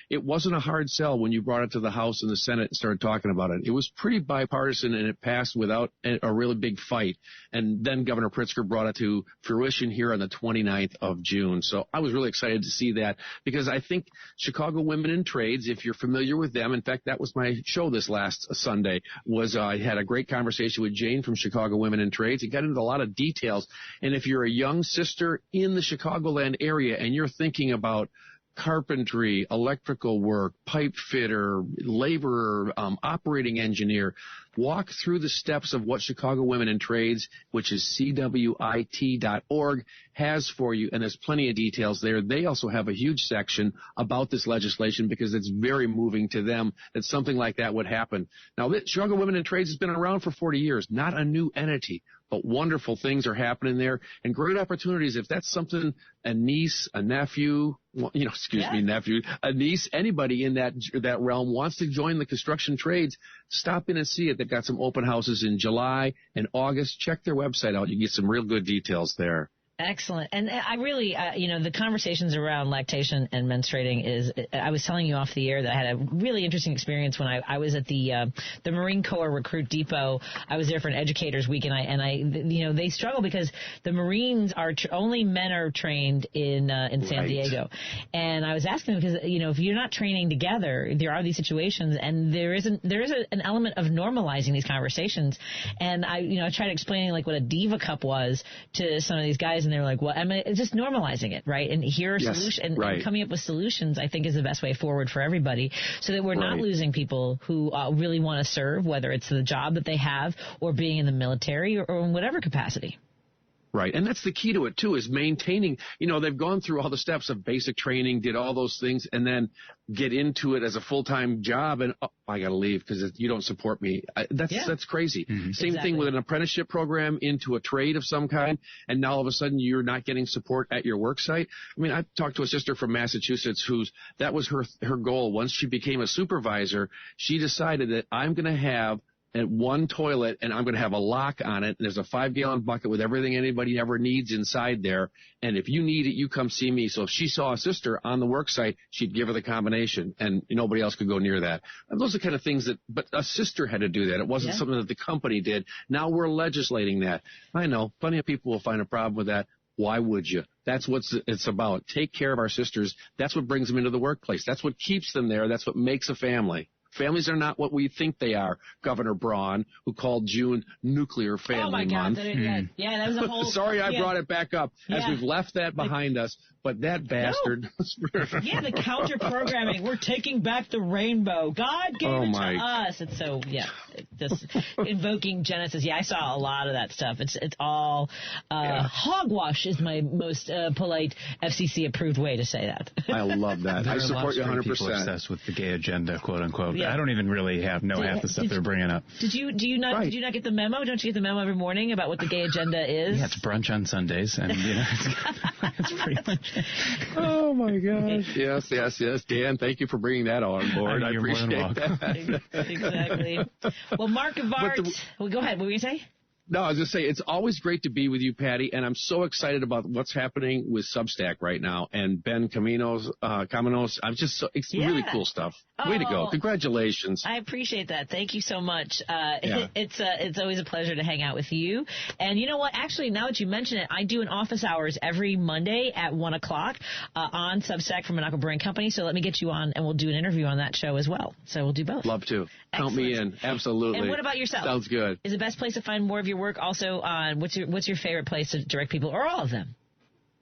it wasn't a hard sell when you brought it to the House and the Senate and started talking about it. It was pretty bipartisan, and it passed without a really big fight. And then Governor Pritzker brought it to fruition here on the 29th of June. So I was really excited to see that, because I think Chicago Women in Trades, if you're familiar with them, in fact, that was my show this last Sunday, I had a great conversation with Jane from Chicago Women in Trades. It got into a lot of details. And if you're a young sister in the Chicagoland area and you're thinking about carpentry, electrical work, pipe fitter, laborer, operating engineer, walk through the steps of what Chicago Women in Trades, which is CWIT.org, has for you, and there's plenty of details there. They also have a huge section about this legislation because it's very moving to them that something like that would happen. Now, Chicago Women in Trades has been around for 40 years, not a new entity, but wonderful things are happening there and great opportunities. If that's something a niece, a nephew, nephew, a niece, anybody in that realm wants to join the construction trades, stop in and see it. They've got some open houses in July and August. Check their website out. You get some real good details there. Excellent. And I really, the conversations around lactation and menstruating I was telling you off the air that I had a really interesting experience when I was at the Marine Corps Recruit Depot. I was there for an educators week, and they struggle because the Marines are only men are trained in San Diego. And I was asking them because, if you're not training together, there are these situations, and there is an element of normalizing these conversations. And I tried explaining like what a Diva Cup was to some of these guys, and they were like, well, it's just normalizing it, right? And here are solutions, and coming up with solutions, I think, is the best way forward for everybody, so that we're not losing people who really want to serve, whether it's the job that they have or being in the military or in whatever capacity. Right. And that's the key to it, too, is maintaining, they've gone through all the steps of basic training, did all those things, and then get into it as a full-time job, and I got to leave because you don't support me. That's crazy. Mm-hmm. Same thing with an apprenticeship program into a trade of some kind, and now all of a sudden you're not getting support at your work site. I mean, I talked to a sister from Massachusetts that was her goal. Once she became a supervisor, she decided that I'm going to have at one toilet, and I'm going to have a lock on it. And there's a 5-gallon bucket with everything anybody ever needs inside there. And if you need it, you come see me. So if she saw a sister on the work site, she'd give her the combination, and nobody else could go near that. And those are the kind of things but a sister had to do that. It wasn't something that the company did. Now we're legislating that. I know plenty of people will find a problem with that. Why would you? That's what it's about. Take care of our sisters. That's what brings them into the workplace. That's what keeps them there. That's what makes a family. Families are not what we think they are. Governor Braun, who called June Nuclear Family Month. Yeah, that was a whole... Sorry I brought it back up as we've left that behind us, but that bastard... the counter-programming. We're taking back the rainbow. God gave it to us. It's so, just invoking Genesis. Yeah, I saw a lot of that stuff. It's all... hogwash is my most polite FCC-approved way to say that. I love that. I support you 100%. People obsessed with the gay agenda, quote-unquote. Yeah. I don't even really half the stuff they're bringing up. Did you not get the memo? Don't you get the memo every morning about what the gay agenda is? Yeah, it's brunch on Sundays, and it's pretty much. Oh my gosh! Yes. Dan, thank you for bringing that on board. I appreciate that. Exactly. Well, Mark of Art. Go ahead. What were you going to say? No, I was going to say, it's always great to be with you, Patty, and I'm so excited about what's happening with Substack right now. And Ben Caminos, it's really cool stuff. Way to go. Congratulations. I appreciate that. Thank you so much. It's always a pleasure to hang out with you. And you know what? Actually, now that you mention it, I do an office hours every Monday at 1 o'clock on Substack from Monaco Brewing Company. So let me get you on, and we'll do an interview on that show as well. So we'll do both. Love to. Count me in. Absolutely. And what about yourself? Sounds good. Is the best place to find more of your work also on what's your favorite place to direct people, or all of them?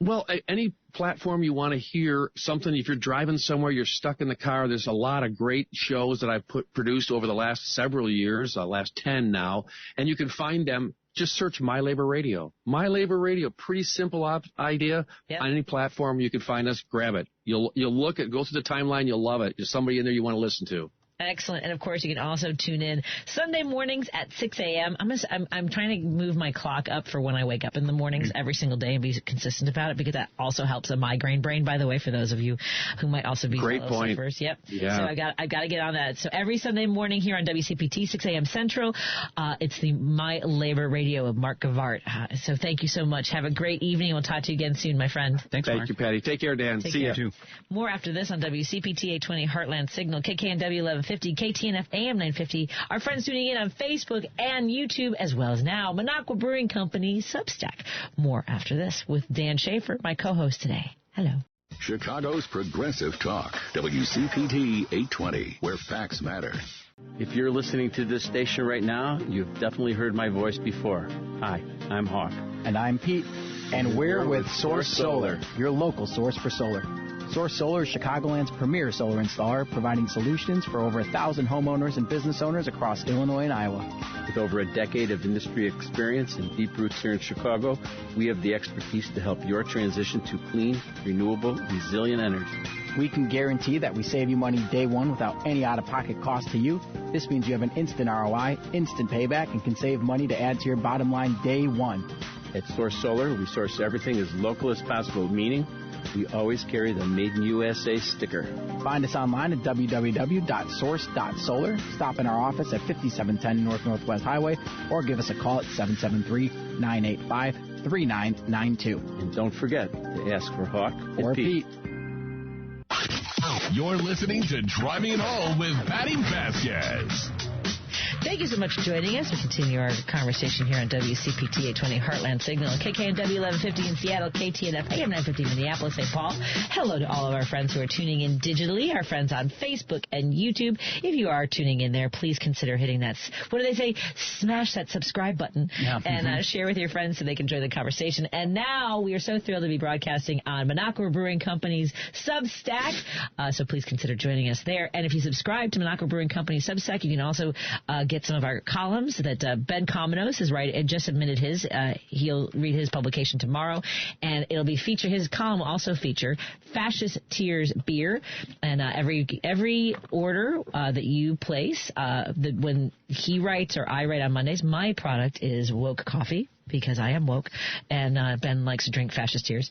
Well, any platform you want to hear something. If you're driving somewhere, you're stuck in the car, there's a lot of great shows that I've produced over the last several years, last 10 now, and you can find them. Just search My Labor Radio. My Labor Radio, pretty simple idea. Yep. On any platform you can find us, grab it. You'll look at, go through the timeline, you'll love it. There's somebody in there you want to listen to. Excellent. And, of course, you can also tune in Sunday mornings at 6 a.m. I'm trying to move my clock up for when I wake up in the mornings every single day and be consistent about it, because that also helps a migraine brain, by the way, for those of you who might also be Great point. Suffers. Yep. Yeah. So I've got to get on that. So every Sunday morning here on WCPT, 6 a.m. Central, it's the My Labor Radio of Mark Gavart. So thank you so much. Have a great evening. We'll talk to you again soon, my friend. Thank you, Patty. Take care, Dan. See you. Too. More after this on WCPT 820 Heartland Signal, KKNW 1150, KTNF AM 950. Our friends tuning in on Facebook and YouTube, as well as now Monaco Brewing Company Substack. More after this with Dan Schaefer, my co-host today. Hello. Chicago's Progressive Talk, WCPT 820, where facts matter. If you're listening to this station right now, you've definitely heard my voice before. Hi, I'm Hawk. And I'm Pete. And we're with Source Solar, your local source for solar. Source Solar is Chicagoland's premier solar installer, providing solutions for over 1,000 homeowners and business owners across Illinois and Iowa. With over a decade of industry experience and deep roots here in Chicago, we have the expertise to help your transition to clean, renewable, resilient energy. We can guarantee that we save you money day one without any out-of-pocket cost to you. This means you have an instant ROI, instant payback, and can save money to add to your bottom line day one. At Source Solar, we source everything as local as possible, meaning we always carry the Made in USA sticker. Find us online at www.source.solar. Stop in our office at 5710 North Northwest Highway, or give us a call at 773-985-3992. And don't forget to ask for Hawk or Pete. You're listening to Driving It Home with Patti Vasquez. Thank you so much for joining us. We continue our conversation here on WCPT 820 Heartland Signal, KKNW 1150 in Seattle, KTNF AM 950 Minneapolis, St. Paul. Hello to all of our friends who are tuning in digitally, our friends on Facebook and YouTube. If you are tuning in there, please consider hitting that, what do they say, smash that subscribe button and share with your friends so they can join the conversation. And now we are so thrilled to be broadcasting on Monaco Brewing Company's Substack, so please consider joining us there. And if you subscribe to Monaco Brewing Company Substack, you can also get some of our columns that Ben Caminos is just submitted his. He'll read his publication tomorrow, and it'll be his column will also feature Fascist Tears beer, and every order that you place, when he writes or I write on Mondays, my product is Woke Coffee, because I am woke, and Ben likes to drink Fascist Tears.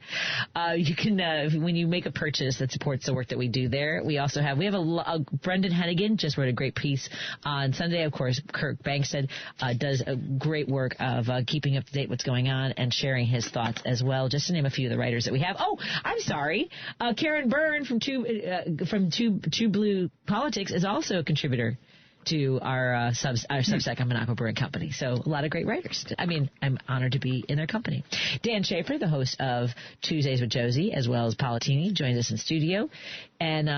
You can, when you make a purchase that supports the work that we do there, we have Brendan Hennigan just wrote a great piece on Sunday. Of course, Kirk Bankstead does a great work of keeping up to date what's going on and sharing his thoughts as well, just to name a few of the writers that we have. Oh, I'm sorry. Karen Byrne from Two Blue Politics is also a contributor to our Substack on Monaco Brewing Company. So a lot of great writers. I mean, I'm honored to be in their company. Dan Schaefer, the host of Tuesdays with Josie, as well as Palatini, joins us in studio. And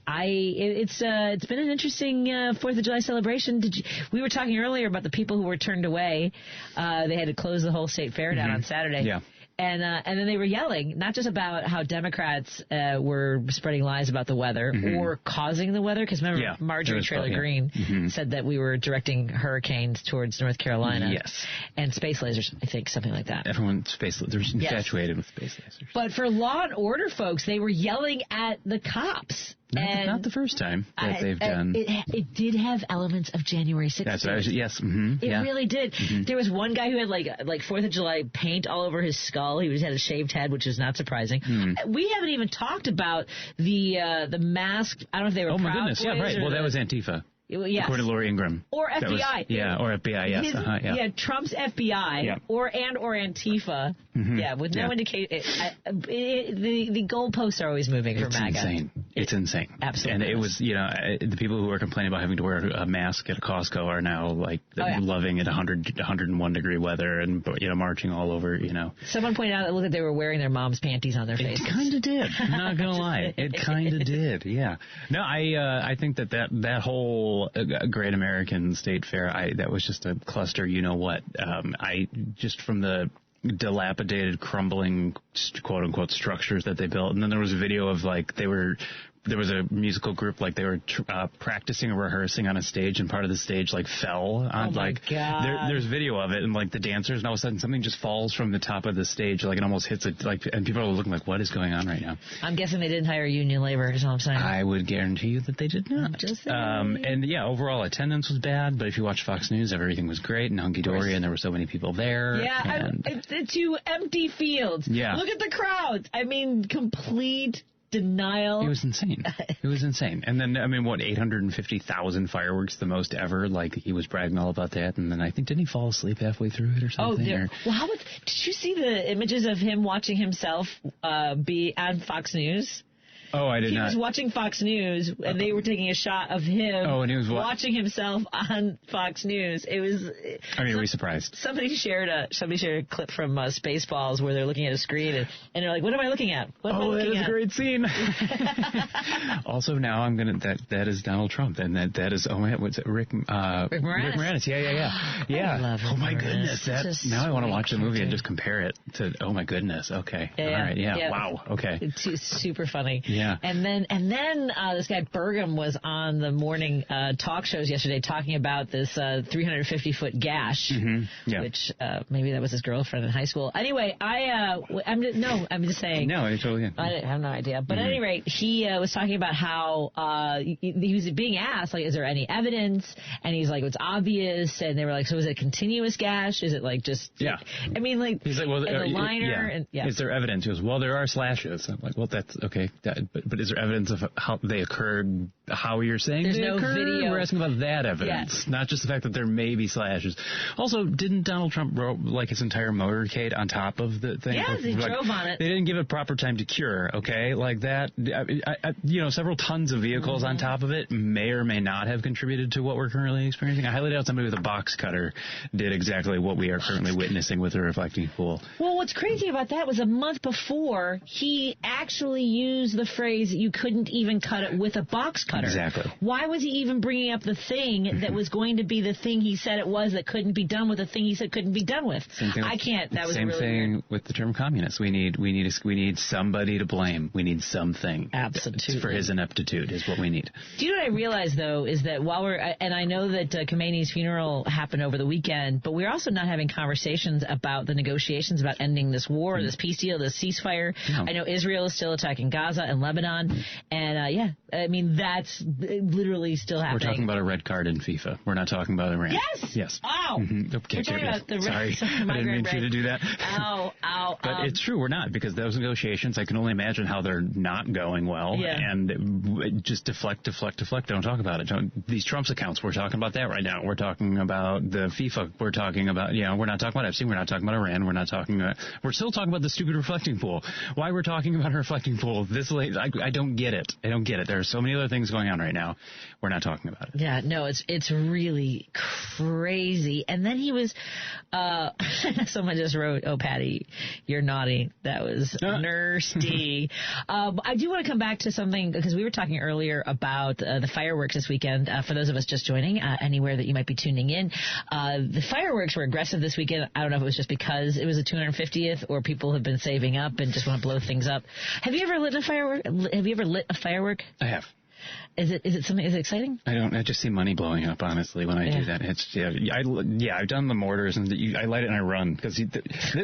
it's been an interesting 4th of July celebration. We were talking earlier about the people who were turned away. They had to close the whole state fair down on Saturday. Yeah. And then they were yelling, not just about how Democrats were spreading lies about the weather or causing the weather, because remember, Marjorie Taylor Greene said that we were directing hurricanes towards North Carolina. Yes. And space lasers, I think, something like that. Everyone's they're infatuated with space lasers. But for Law and Order folks, they were yelling at the cops. Not the first time that they've done. It did have elements of January 6th. That's what yes. It really did. There was one guy who had like 4th of July paint all over his skull. He just had a shaved head, which is not surprising. We haven't even talked about the mask. I don't know if they were. Oh my goodness! Yeah, right. Well, that was Antifa. Yes. According to Lori Ingram. Or FBI. Or FBI, yes. Yeah, Trump's FBI or Antifa. Mm-hmm. Yeah, with no indication. The goalposts are always moving for MAGA. Insane. It's insane. Absolutely. And it was, the people who were complaining about having to wear a mask at a Costco are now loving it 101 degree weather and marching all over. Someone pointed out that looked like they were wearing their mom's panties on their faces. It kind of did. I'm not gonna lie. It kind of did. Yeah. No, I think that whole Great American State Fair, that was just a cluster. You know what? I just from the dilapidated, crumbling, quote unquote, structures that they built, and then there was a video of there was a musical group, they were practicing or rehearsing on a stage, and part of the stage fell on. God. There's video of it, and the dancers, and all of a sudden something just falls from the top of the stage, it almost hits it, and people are looking what is going on right now? I'm guessing they didn't hire union labor, is all I'm saying. I would guarantee you that they did not. Just saying. And yeah, overall attendance was bad, but if you watch Fox News, everything was great and hunky dory, and there were so many people there. Yeah, it's 2 empty fields. Yeah. Look at the crowds. I mean, complete denial. It was insane. It was insane. And then, 850,000 fireworks, the most ever. He was bragging all about that. And then I think, didn't he fall asleep halfway through it or something? Well, did you see the images of him watching himself be on Fox News? Oh, I did not. He was watching Fox News, and they were taking a shot of him and he was watching himself on Fox News. It was. Were you surprised? Somebody shared a clip from Spaceballs where they're looking at a screen, and they're like, "What am I looking at? What am I looking at?" That is a great scene. Also, now I'm gonna that is Donald Trump, and that is what's it? Rick Moranis. Rick Moranis. Yeah. I love oh my Moranis. goodness! Now I want to watch the movie and just compare it to. Oh my goodness! Okay. Yeah, all right. Yeah. Wow. Okay. It's super funny. Yeah. And then this guy Burgum was on the morning talk shows yesterday talking about this 350-foot gash, which maybe that was his girlfriend in high school. Anyway, I'm just saying. No, I totally. I have no idea. But at any rate, he was talking about how he was being asked, is there any evidence? And he's like, it's obvious. And they were like, so is it a continuous gash? Is it just? Yeah. He's like, well, the liner. Is there evidence? He goes, well, there are slashes. I'm like, well, that's okay. But is there evidence of how they occurred, how you're saying There's they no occurred? video. We're asking about that evidence, not just the fact that there may be slashes. Also, didn't Donald Trump roll his entire motorcade on top of the thing? Yeah, he drove on it. They didn't give it proper time to cure, okay? That, several tons of vehicles on top of it may or may not have contributed to what we're currently experiencing. I highly doubt somebody with a box cutter did exactly what we are currently witnessing with a reflecting pool. Well, what's crazy about that was a month before, he actually used the phrase, you couldn't even cut it with a box cutter. Exactly. Why was he even bringing up the thing that was going to be the thing he said it was that couldn't be done with the thing he said couldn't be done with? I can't. That was same really thing weird. with the term communist. We need somebody to blame. We need something. Absolutely. For his ineptitude is what we need. Do you know what I realized, though, is that while and I know that Khomeini's funeral happened over the weekend, but we're also not having conversations about the negotiations about ending this war, this peace deal, this ceasefire. No. I know Israel is still attacking Gaza and Lebanon, and that's literally still happening. We're talking about a red card in FIFA. We're not talking about Iran. Yes. Ow. Mm-hmm. Okay, we're talking about the sorry, I didn't mean for you to do that. Ow. But it's true, we're not, because those negotiations, I can only imagine how they're not going well. Yeah. And just deflect. Don't talk about it. These Trump's accounts, we're talking about that right now. We're talking about the FIFA. We're talking about, we're not talking about Epstein. We're not talking about Iran. We're still talking about the stupid reflecting pool. Why we're talking about a reflecting pool this late? I don't get it. There are so many other things going on right now. We're not talking about it. Yeah, no, it's really crazy. And then he was, someone just wrote, "Oh, Patty, you're naughty." That was nasty. I do want to come back to something, because we were talking earlier about the fireworks this weekend. For those of us just joining, anywhere that you might be tuning in, the fireworks were aggressive this weekend. I don't know if it was just because it was the 250th, or people have been saving up and just want to blow things up. Have you ever lit a firework? Have you ever lit a firework? I have. Is it something? Is it exciting? I just see money blowing up, honestly, when I do that. I've done the mortars, and I light it and I run, because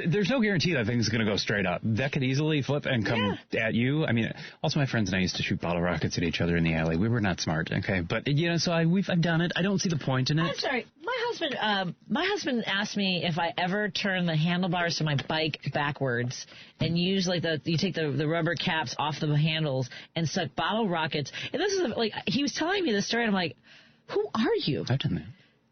there's no guarantee that thing's going to go straight up. That could easily flip and come at you. I mean, also my friends and I used to shoot bottle rockets at each other in the alley. We were not smart, okay? But so I've done it. I don't see the point in it. I'm sorry. My husband asked me if I ever turn the handlebars to my bike backwards and use you take the rubber caps off the handles and stuck bottle rockets. And this is he was telling me this story, and I'm like, Who are you? I've done that.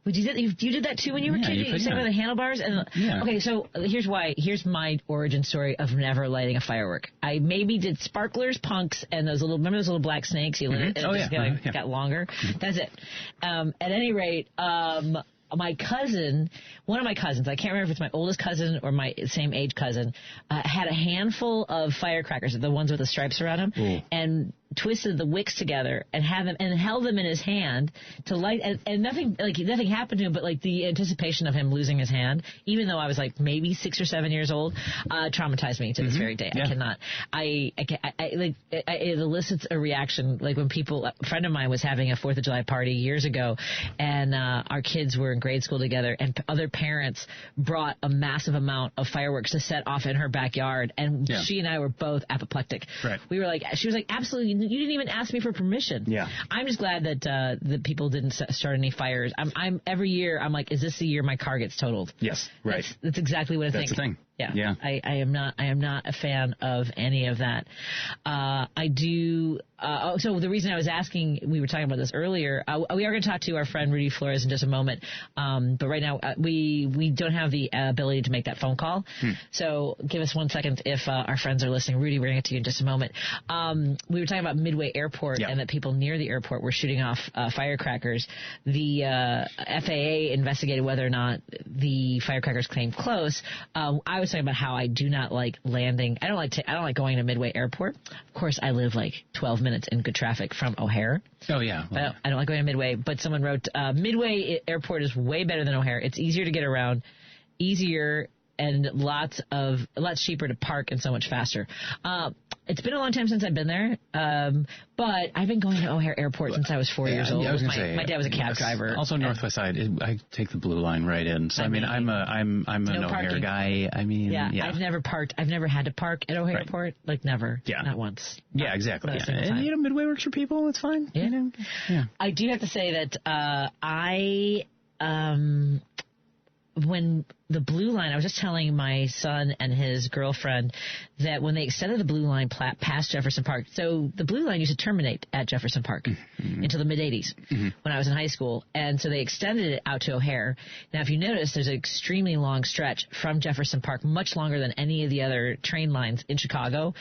Would you did that too when you were a kid? You said about the handlebars? Okay, so here's my origin story of never lighting a firework. I maybe did sparklers, punks, and remember those little black snakes? You lit it, and it just got longer. That's it. At any rate, my cousin, one of my cousins, I can't remember if it's my oldest cousin or my same age cousin, had a handful of firecrackers, the ones with the stripes around them, and twisted the wicks together and held them in his hand to light, and nothing happened to him, but like the anticipation of him losing his hand, even though I was like maybe 6 or 7 years old, traumatized me to this very day. I cannot. It elicits a reaction like when a friend of mine was having a 4th of July party years ago, and our kids were in grade school together, and other parents brought a massive amount of fireworks to set off in her backyard, and she and I were both apoplectic. Right. She was like, absolutely. You didn't even ask me for permission. Yeah. I'm just glad that the people didn't start any fires. I'm every year I'm like, is this the year my car gets totaled? Yes. Right. That's exactly what I think. That's the thing. Yeah. I am not a fan of any of that. I do. So the reason I was asking, we were talking about this earlier. We are going to talk to our friend Rudy Flores in just a moment. But right now we don't have the ability to make that phone call. So give us 1 second if our friends are listening. Rudy, we're going to get to you in just a moment. We were talking about Midway Airport and that people near the airport were shooting off firecrackers. The FAA investigated whether or not the firecrackers came close. I was talking about how I do not like landing. I don't like going to Midway Airport. Of course, I live like 12 minutes in good traffic from O'Hare. Oh yeah. Well, I don't like going to Midway. But someone wrote, Midway Airport is way better than O'Hare. It's easier to get around, easier, and lots cheaper to park and so much faster. It's been a long time since I've been there, but I've been going to O'Hare Airport since I was 4 years old. My dad was a cab driver. Also, Northwest Side, I take the blue line right in. So I'm an O'Hare guy. I've never parked. I've never had to park at O'Hare Airport. Like never. Yeah. Not once. Yeah, exactly. And Midway works for people. It's fine. Yeah. I do have to say that when the blue line, I was just telling my son and his girlfriend that when they extended the blue line past Jefferson Park, so the blue line used to terminate at Jefferson Park until the mid-'80s when I was in high school, and so they extended it out to O'Hare. Now, if you notice, there's an extremely long stretch from Jefferson Park, much longer than any of the other train lines in Chicago.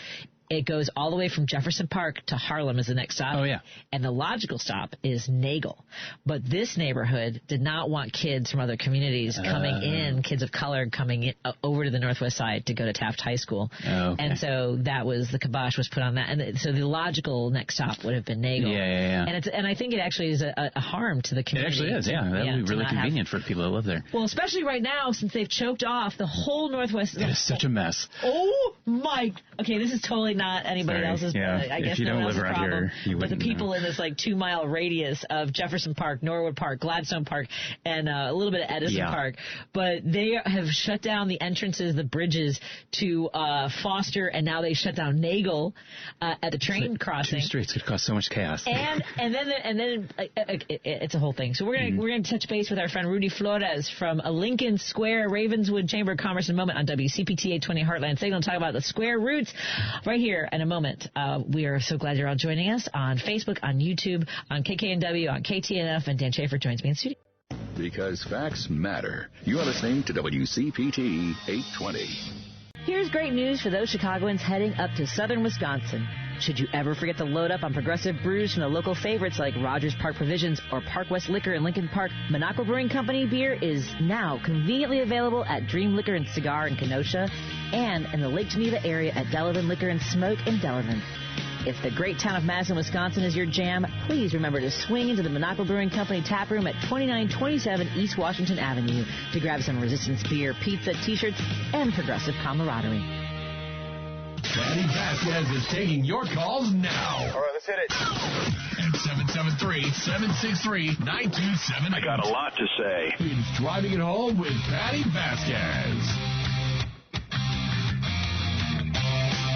It goes all the way from Jefferson Park to Harlem is the next stop. Oh, yeah. And the logical stop is Nagel. But this neighborhood did not want kids from other communities coming in, kids of color coming in over to the Northwest Side to go to Taft High School. Oh, okay. And so the kibosh was put on that. And so the logical next stop would have been Nagel. Yeah. And I think it actually is a harm to the community. It actually is, yeah. That would be really convenient for people that live there. Well, especially right now since they've choked off the whole Northwest. It is such a mess. Oh, my. Okay, this is totally not anybody else's. I guess you no don't one live else's around problem. here, but the people in this 2-mile radius of Jefferson Park, Norwood Park, Gladstone Park, and a little bit of Edison Park, but they have shut down the entrances, the bridges to Foster, and now they shut down Nagel at the train crossing. 2 streets could cause so much chaos. And then it's a whole thing. So we're gonna touch base with our friend Rudy Flores from Lincoln Square, Ravenswood Chamber of Commerce in a moment on WCPT 820 Heartland Signal, talk about the square roots right here in a moment. We are so glad you're all joining us on Facebook, on YouTube, on KKNW, on KTNF, and Dan Schaefer joins me in studio. Because facts matter. You are listening to WCPT 820. Here's great news for those Chicagoans heading up to southern Wisconsin. Should you ever forget to load up on progressive brews from the local favorites like Rogers Park Provisions or Park West Liquor in Lincoln Park, Minocqua Brewing Company beer is now conveniently available at Dream Liquor and Cigar in Kenosha and in the Lake Geneva area at Delavan Liquor and Smoke in Delavan. If the great town of Madison, Wisconsin is your jam, please remember to swing into the Minocqua Brewing Company tap room at 2927 East Washington Avenue to grab some Resistance beer, pizza, t-shirts, and progressive camaraderie. Patti Vasquez is taking your calls now. All right, let's hit it. At 773-763-9278. I got a lot to say. It's Driving It Home with Patti Vasquez.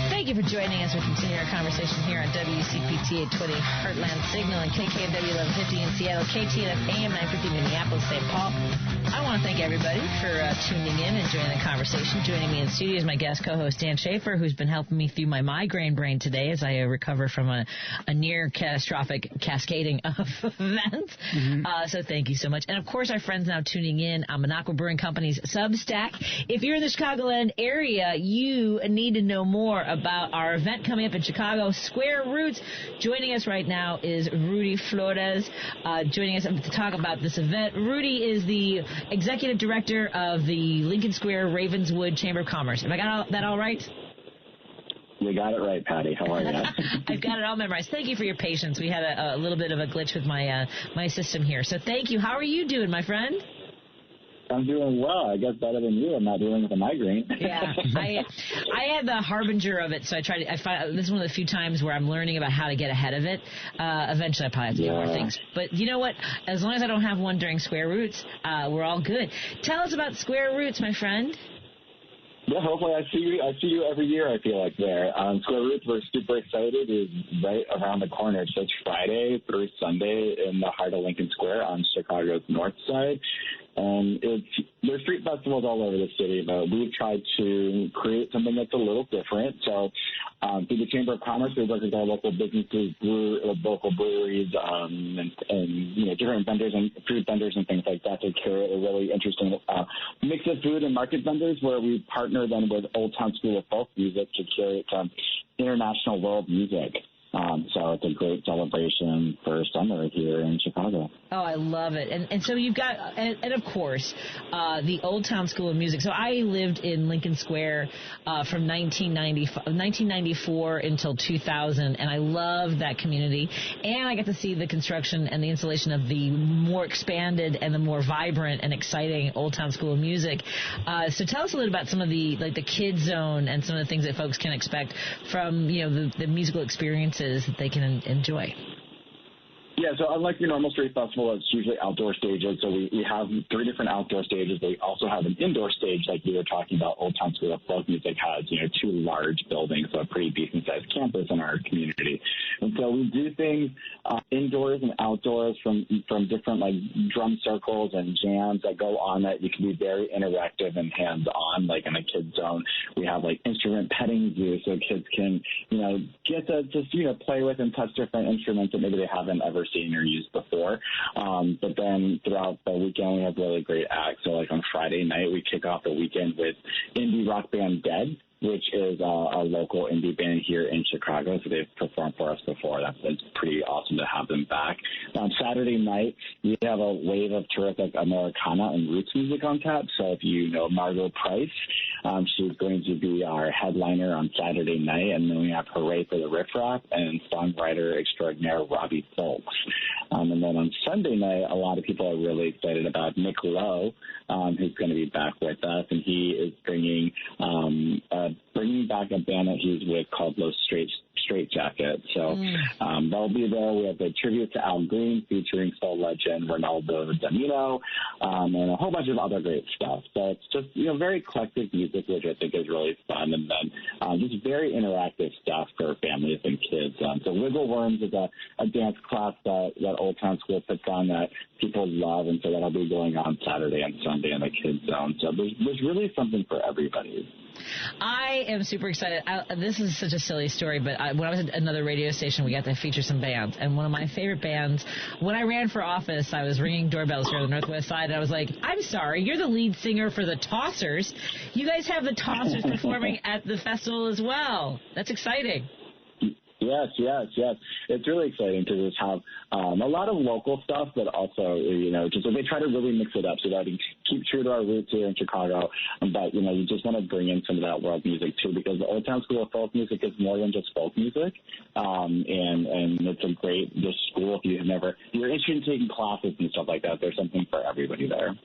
Thank Thank you for joining us. We continue our conversation here on WCPT 820 Heartland Signal and KKNW 1150 in Seattle, KTNF AM 950 Minneapolis, St. Paul. I want to thank everybody for tuning in and joining the conversation. Joining me in studio is my guest co-host Dan Schaefer, who's been helping me through my migraine brain today as I recover from a near catastrophic cascading of events. So thank you so much. And of course, our friends now tuning in on Minocqua Brewing Company's Substack. If you're in the Chicagoland area, you need to know more about our event coming up in Chicago, Square Roots. Joining us right now is Rudy Flores, joining us to talk about this event. Rudy is the executive director of the Lincoln Square Ravenswood Chamber of Commerce. Have I got that all right? You got it right, Patty. How are you? I've got it all memorized. Thank you for your patience. We had a little bit of a glitch with my my system here. So thank you. How are you doing, my friend? I'm doing well. I guess better than you. I'm not dealing with a migraine. Yeah, I had the harbinger of it, so I find this is one of the few times where I'm learning about how to get ahead of it. Eventually, I probably have to do more things. But you know what? As long as I don't have one during Square Roots, we're all good. Tell us about Square Roots, my friend. Yeah, hopefully I see you every year, I feel like, there. Square Roots, we're super excited, is right around the corner. So it's Friday through Sunday in the heart of Lincoln Square on Chicago's north side. And there's street festivals all over the city, but we've tried to create something that's a little different. So through the Chamber of Commerce, we work with our local businesses, local breweries, and different vendors and food vendors and things like that to curate a really interesting mix of food and market vendors where we partner then with Old Town School of Folk Music to curate some international world music. So it's a great celebration for summer here in Chicago. Oh, I love it. And so you've got, and of course, the Old Town School of Music. So I lived in Lincoln Square from 1994 until 2000, and I loved that community. And I got to see the construction and the installation of the more expanded and the more vibrant and exciting Old Town School of Music. So tell us a little about some of the kids zone and some of the things that folks can expect from, the musical experiences that they can enjoy. Yeah, so unlike your normal street festival, it's usually outdoor stages. So we have 3 different outdoor stages. We also have an indoor stage, like we were talking about. Old Town School of Folk Music has, 2 large buildings, so a pretty decent-sized campus in our community. And so we do things indoors and outdoors from different, drum circles and jams that go on that you can be very interactive and hands-on, like in a kids zone. We have, instrument petting zoo so kids can, get to just, play with and touch different instruments that maybe they haven't ever seen or used before. But then throughout the weekend, we have really great acts. So on Friday night, we kick off the weekend with indie rock band Dead, which is a local indie band here in Chicago. So they've performed for us before. It's pretty awesome to have them back. On Saturday night, we have a wave of terrific Americana and roots music on tap. So if you know Margot Price, she's going to be our headliner on Saturday night. And then we have Hooray for the Riff Raff and songwriter extraordinaire Robbie Folks. And then on Sunday night, a lot of people are really excited about Nick Lowe, who's going to be back with us. And he is bringing back a band that he's with called Los Straight Jacket. So they'll be there. We have a tribute to Al Green featuring soul legend Ronaldo Domino, and a whole bunch of other great stuff. So it's just, very eclectic music, which I think is really fun. And then just very interactive stuff for families and kids. So Wiggle Worms is a dance class that Old Town School puts on that people love. And so that'll be going on Saturday and Sunday in the kids zone. So there's really something for everybody. I am super excited. This is such a silly story, but when I was at another radio station, we got to feature some bands. And one of my favorite bands, when I ran for office, I was ringing doorbells here on the Northwest Side, and I was like, I'm sorry, you're the lead singer for the Tossers. You guys have the Tossers performing at the festival as well. That's exciting. Yes. It's really exciting to just have a lot of local stuff, but also, just they try to really mix it up so that we keep true to our roots here in Chicago. But, you just want to bring in some of that world music, too, because the Old Town School of Folk Music is more than just folk music. And it's a great school if you're interested in taking classes and stuff like that. There's something for everybody there.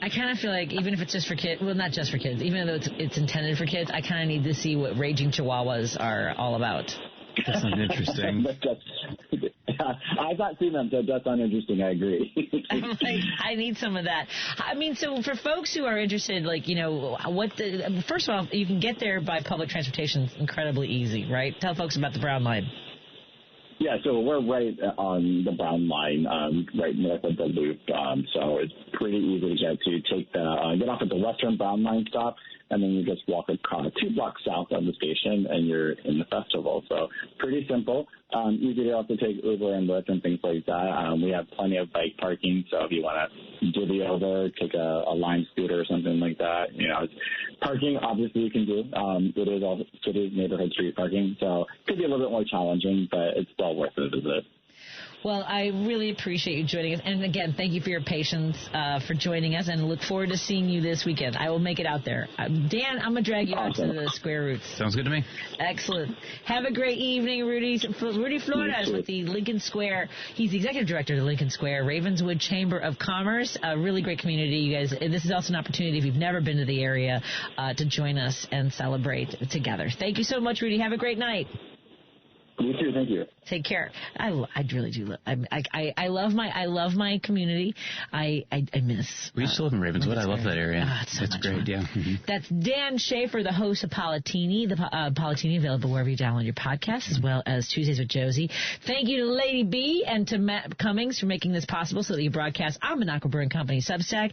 I kind of feel like even if it's just for kids, well, not just for kids, even though it's intended for kids, I kind of need to see what Raging Chihuahuas are all about. That sounds interesting. I've not seen them, so it does sound interesting. I agree. I'm like, I need some of that. I mean, so for folks who are interested, like, first of all, you can get there by public transportation. It's incredibly easy, right? Tell folks about the Brown Line. Yeah, so we're right on the Brown Line, right north of the Loop. So it's pretty easy to get to. Get off at the Western Brown Line stop, and then you just walk 2 blocks south of the station, and you're in the festival. So pretty simple. Easy to also take Uber and Lyft and things like that. We have plenty of bike parking, so if you want to divvy over, take a Lime scooter or something like that, parking obviously you can do. It is all city neighborhood street parking, so it could be a little bit more challenging, but it's well worth the visit. Well, I really appreciate you joining us. And, again, thank you for your patience for joining us, and look forward to seeing you this weekend. I will make it out there. Dan, I'm going to drag you out to the square roots. Sounds good to me. Excellent. Have a great evening, Rudy. Rudy Flores with the Lincoln Square. He's the executive director of the Lincoln Square, Ravenswood Chamber of Commerce. A really great community, you guys. This is also an opportunity, if you've never been to the area, to join us and celebrate together. Thank you so much, Rudy. Have a great night. You too. Thank you. Take care. I really do. I love my community. I miss. We used to live in Ravenswood. I love that area. It's great. Fun. Yeah. Mm-hmm. That's Dan Schaefer, the host of Politini. The Politini available wherever you download your podcasts, as well as Tuesdays with Josie. Thank you to Lady B and to Matt Cummings for making this possible so that you broadcast on Monaco Brewing Company Substack.